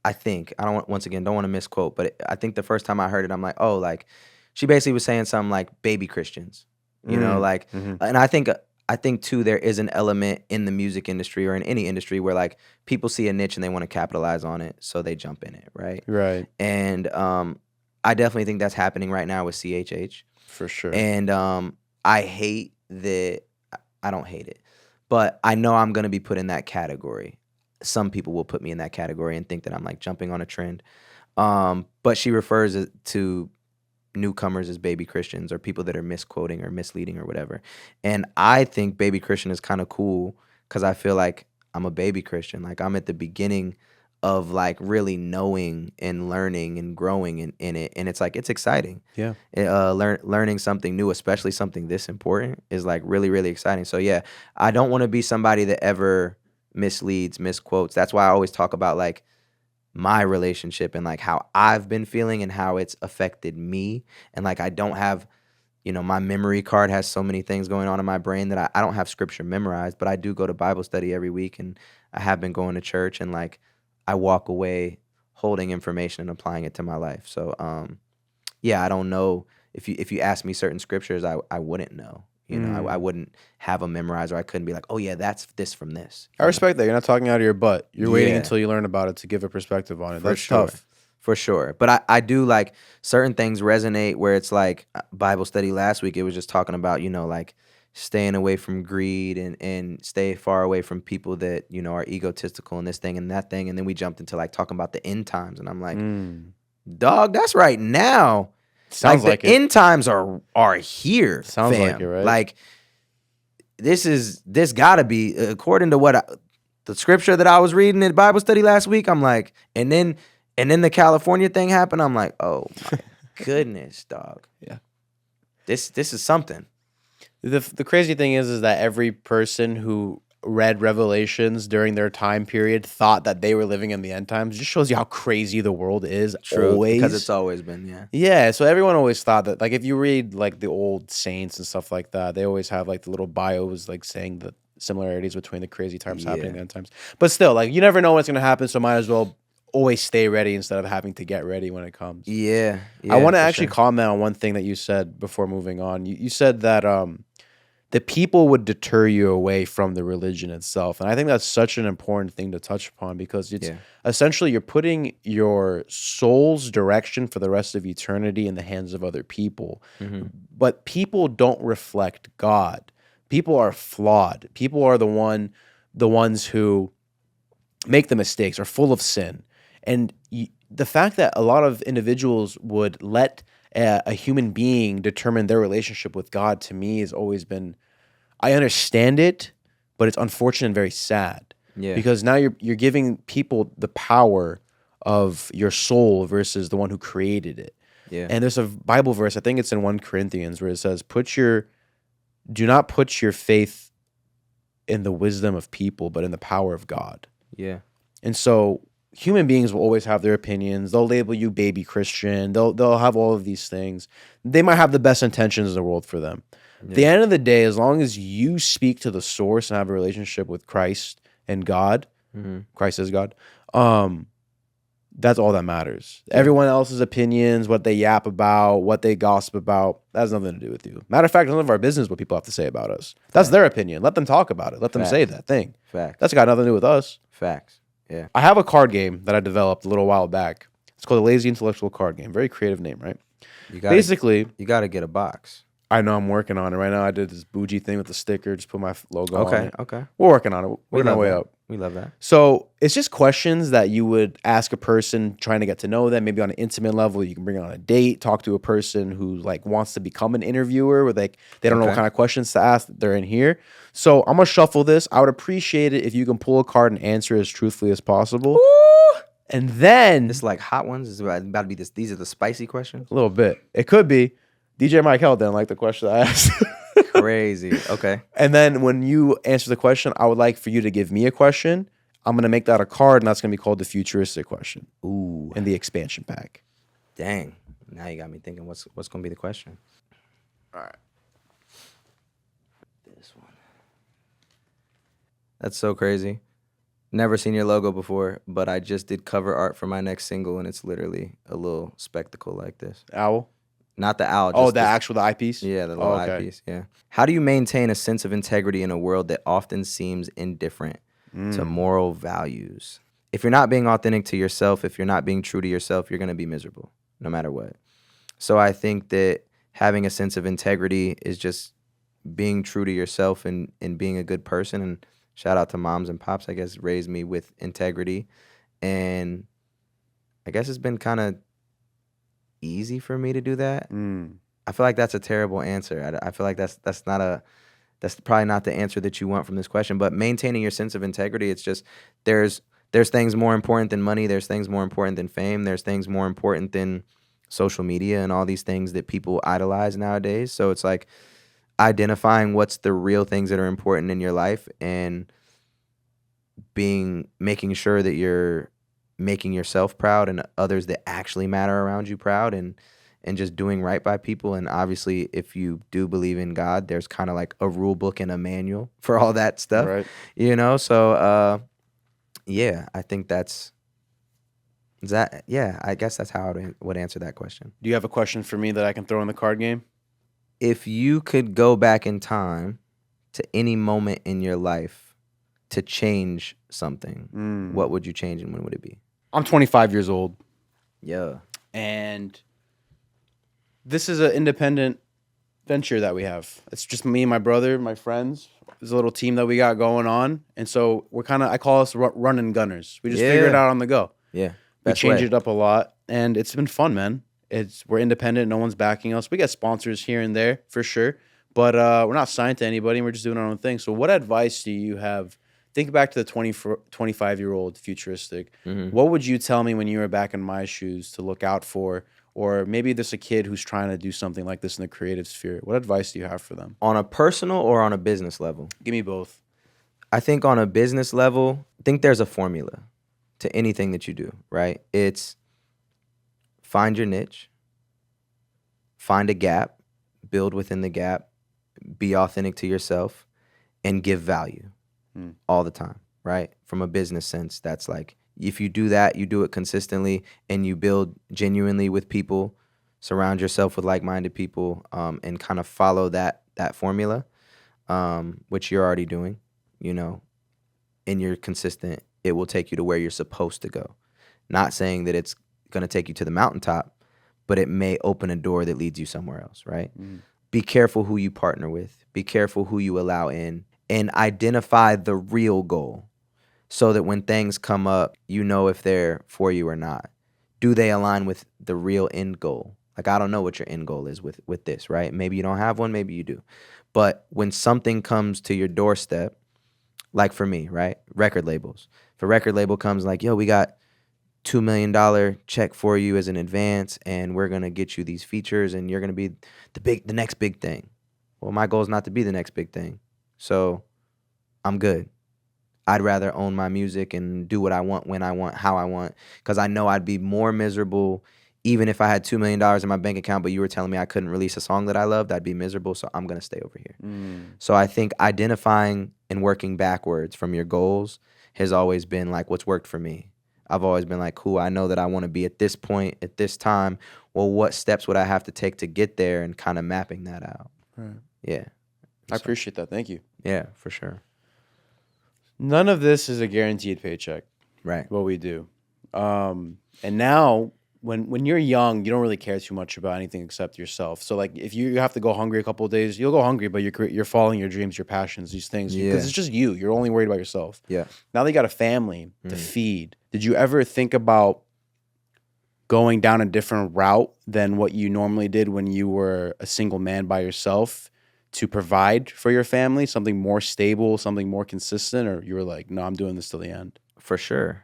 I think I don't want to misquote, but I think the first time I heard it, I'm like, oh, like she basically was saying something like baby Christians, you know, like, and I think too there is an element in the music industry or in any industry where like people see a niche and they want to capitalize on it, so they jump in it, right? Right. And I definitely think that's happening right now with CHH. For sure. And I hate that. I don't hate it, but I know I'm gonna be put in that category. Some people will put me in that category and think that I'm like jumping on a trend. But she refers to newcomers as baby Christians or people that are misquoting or misleading or whatever. And I think baby Christian is kind of cool because I feel like I'm a baby Christian. Like I'm at the beginning of like really knowing and learning and growing in it. And it's like, it's exciting. Yeah. Learning something new, especially something this important, is like really, really exciting. So yeah, I don't want to be somebody that ever misleads, misquotes. That's why I always talk about like my relationship and like how I've been feeling and how it's affected me. And like I don't have, you know, my memory card has so many things going on in my brain that I don't have scripture memorized, but I do go to Bible study every week, and I have been going to church, and like I walk away holding information and applying it to my life. So yeah, I don't know if you ask me certain scriptures, I wouldn't know. You know, I wouldn't have them memorized, or I couldn't be like, oh yeah, that's this from this. I respect that. You're not talking out of your butt. You're waiting Yeah. until you learn about it to give a perspective on it. For That's sure. tough. For sure. But I do like certain things resonate where it's like Bible study last week, it was just talking about, you know, like staying away from greed and stay far away from people that, you know, are egotistical and this thing and that thing. And then we jumped into like talking about the end times. And I'm like, dog, that's right now. Sounds like the it. end times are here. Sounds like fam. it, right? Like this gotta be according to what the scripture that I was reading in Bible study last week. I'm like, and then the California thing happened. I'm like, oh my goodness, dog. Yeah. This is something. The crazy thing is that every person who read Revelations during their time period thought that they were living in the end times. Just shows you how crazy the world is. Always. Because it's always been, yeah. Yeah, so everyone always thought that, like, if you read like the old saints and stuff like that, they always have like the little bios like saying the similarities between the crazy times happening Yeah. and times. But still, like, you never know what's gonna happen, so might as well always stay ready instead of having to get ready when it comes. Yeah. I want to for actually sure. comment on one thing that you said before moving on. You said that the people would deter you away from the religion itself. And I think that's such an important thing to touch upon because it's Yeah. essentially you're putting your soul's direction for the rest of eternity in the hands of other people. Mhm. But people don't reflect God. People are flawed. People are the ones who make the mistakes, are full of sin. And the fact that a lot of individuals would let a human being determine their relationship with God, to me, has always been, I understand it, but it's unfortunate and very sad. Yeah. Because now you're giving people the power of your soul versus the one who created it. Yeah. And there's a Bible verse, I think it's in 1 Corinthians, where it says, do not put your faith in the wisdom of people, but in the power of God. Yeah. And so human beings will always have their opinions. They'll label you baby Christian. They'll have all of these things. They might have the best intentions in the world for them. At the end of the day, as long as you speak to the source and have a relationship with Christ and God, Christ is God, that's all that matters. Everyone else's opinions, what they yap about, what they gossip about, that has nothing to do with you. Matter of fact, none of our business what people have to say about us. That's their opinion. Let them talk about it. Let them say that thing. Facts. That's got nothing to do with us. Facts. Yeah. I have a card game that I developed a little while back. It's called the Lazy Intellectual Card Game. Very creative name, right? You gotta, Basically, you got to get a box. I know I'm working on it right now. I did this bougie thing with the sticker, just put my logo on Okay. it. Okay. We're working on it. We're We on our love way that. up. We love that. So it's just questions that you would ask a person trying to get to know them, maybe on an intimate level. You can bring it on a date, talk to a person who like wants to become an interviewer, where they don't know what Okay. kind of questions to ask. They're in here. So I'm gonna shuffle this. I would appreciate it if you can pull a card and answer as truthfully as possible. And then It's like hot ones. It's about to be this. These are the spicy questions. a little bit. It could be. DJ Mike Hell didn't like the question I asked. Crazy. Okay. And then when you answer the question, I would like for you to give me a question. I'm going to make that a card, and that's going to be called the Futuristic question Ooh. in the expansion pack. Dang. Now you got me thinking. What's gonna be the question? All right. This one. That's so crazy. Never seen your logo before, but I just did cover art for my next single, and it's literally a little spectacle like this. Owl? Not the owl. Oh, just the this- actual eyepiece? Yeah, the little eyepiece. Yeah. How do you maintain a sense of integrity in a world that often seems indifferent to moral values? If you're not being authentic to yourself, if you're not being true to yourself, you're going to be miserable no matter what. So I think that having a sense of integrity is just being true to yourself and being a good person. And shout out to moms and pops, I guess, raised me with integrity. And I guess it's been kind of easy for me to do that. I feel like that's a terrible answer. I feel like that's probably not the answer that you want from this question. But maintaining your sense of integrity, it's just there's things more important than money. There's things more important than fame. There's things more important than social media and all these things that people idolize nowadays. So it's like identifying what's the real things that are important in your life and making sure that you're making yourself proud and others that actually matter around you proud and just doing right by people. And obviously, if you do believe in God, there's kind of like a rule book and a manual for all that stuff, Right. you know? So, yeah, I think I guess that's how I would answer that question. Do you have a question for me that I can throw in the card game? If you could go back in time to any moment in your life to change something, what would you change and when would it be? I'm 25 years old, Yeah. and this is an independent venture that we have. It's just me and my brother, my friends. There's a little team that we got going on. And so we're I call us running gunners. We just figure it Yeah. out on the go. Yeah. We Best change way. it up a lot, and it's been fun, man. We're independent. No one's backing us. We get sponsors here and there for sure, but we're not signed to anybody. And we're just doing our own thing. So what advice do you have? Think back to the 25-year-old Futuristic. What would you tell me when you were back in my shoes to look out for? Or maybe there's a kid who's trying to do something like this in the creative sphere. What advice do you have for them? On a personal or on a business level? Give me both. I think on a business level, I think there's a formula to anything that you do, right? It's find your niche, find a gap, build within the gap, be authentic to yourself, and give value. all the time, right? From a business sense, that's like, if you do that, you do it consistently, and you build genuinely with people, surround yourself with like-minded people, and kind of follow that formula, which you're already doing, you know, and you're consistent, it will take you to where you're supposed to go. Not saying that it's going to take you to the mountaintop, but it may open a door that leads you somewhere else, right? Be careful who you partner with. Be careful who you allow in, and identify the real goal so that when things come up, you know if they're for you or not. Do they align with the real end goal? Like, I don't know what your end goal is with this, right? Maybe you don't have one, maybe you do. But when something comes to your doorstep, like for me, right? Record labels. If a record label comes like, yo, we got $2 million check for you as an advance, and we're gonna get you these features, and you're gonna be the next big thing. Well, my goal is not to be the next big thing, so I'm good. I'd rather own my music and do what I want, when I want, how I want, because I know I'd be more miserable even if I had $2 million in my bank account, but you were telling me I couldn't release a song that I loved. I'd be miserable, so I'm gonna stay over here. So I think identifying and working backwards from your goals has always been like what's worked for me. I've always been like, cool, I know that I want to be at this point, at this time. Well, what steps would I have to take to get there, and kind of mapping that out. Right. Yeah. I appreciate that. Thank you. Yeah, for sure. None of this is a guaranteed paycheck. Right. What we do. And now when you're young, you don't really care too much about anything except yourself. So like if you have to go hungry a couple of days, you'll go hungry, but you're following your dreams, your passions, these things. Because it's just you. You're only worried about yourself. Yeah. Now that you got a family to feed, did you ever think about going down a different route than what you normally did when you were a single man by yourself to provide for your family? Something more stable, something more consistent? Or you were like, no, I'm doing this till the end? For sure.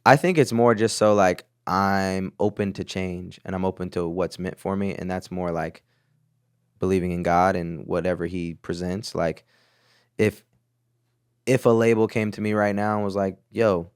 I think it's more just so like I'm open to change, and I'm open to what's meant for me, and that's more like believing in God and whatever he presents. Like if a label came to me right now and was like, yo,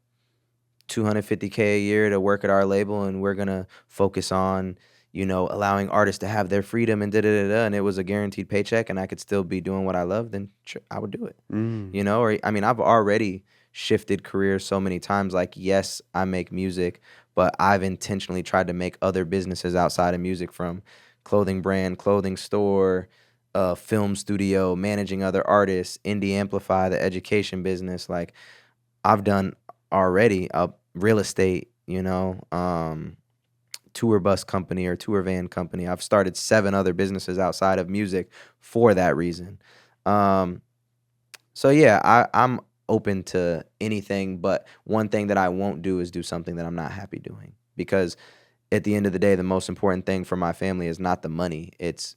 $250K a year to work at our label, and we're going to focus on, you know, allowing artists to have their freedom and and it was a guaranteed paycheck, and I could still be doing what I love, then sure, I would do it. You know, or I mean, I've already shifted careers so many times. Like, yes, I make music, but I've intentionally tried to make other businesses outside of music, from clothing brand, clothing store, film studio, managing other artists, Indie Amplify, the education business. Like, I've done already real estate, you know, tour bus company or tour van company. I've started 7 other businesses outside of music for that reason. So yeah, I'm open to anything, but one thing that I won't do is do something that I'm not happy doing, because at the end of the day, the most important thing for my family is not the money, it's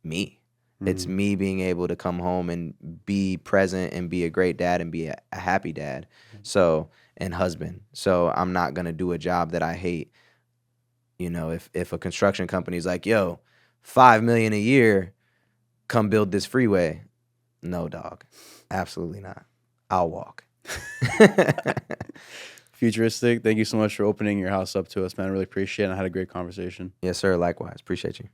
me. It's me being able to come home and be present and be a great dad and be a happy dad, so, and husband. So I'm not gonna do a job that I hate. You know, if a construction company is like, yo, $5 million a year, come build this freeway. No, dog, absolutely not. I'll walk. Futuristic, thank you so much for opening your house up to us, man. I really appreciate it. I had a great conversation. Yes, sir. Likewise. Appreciate you.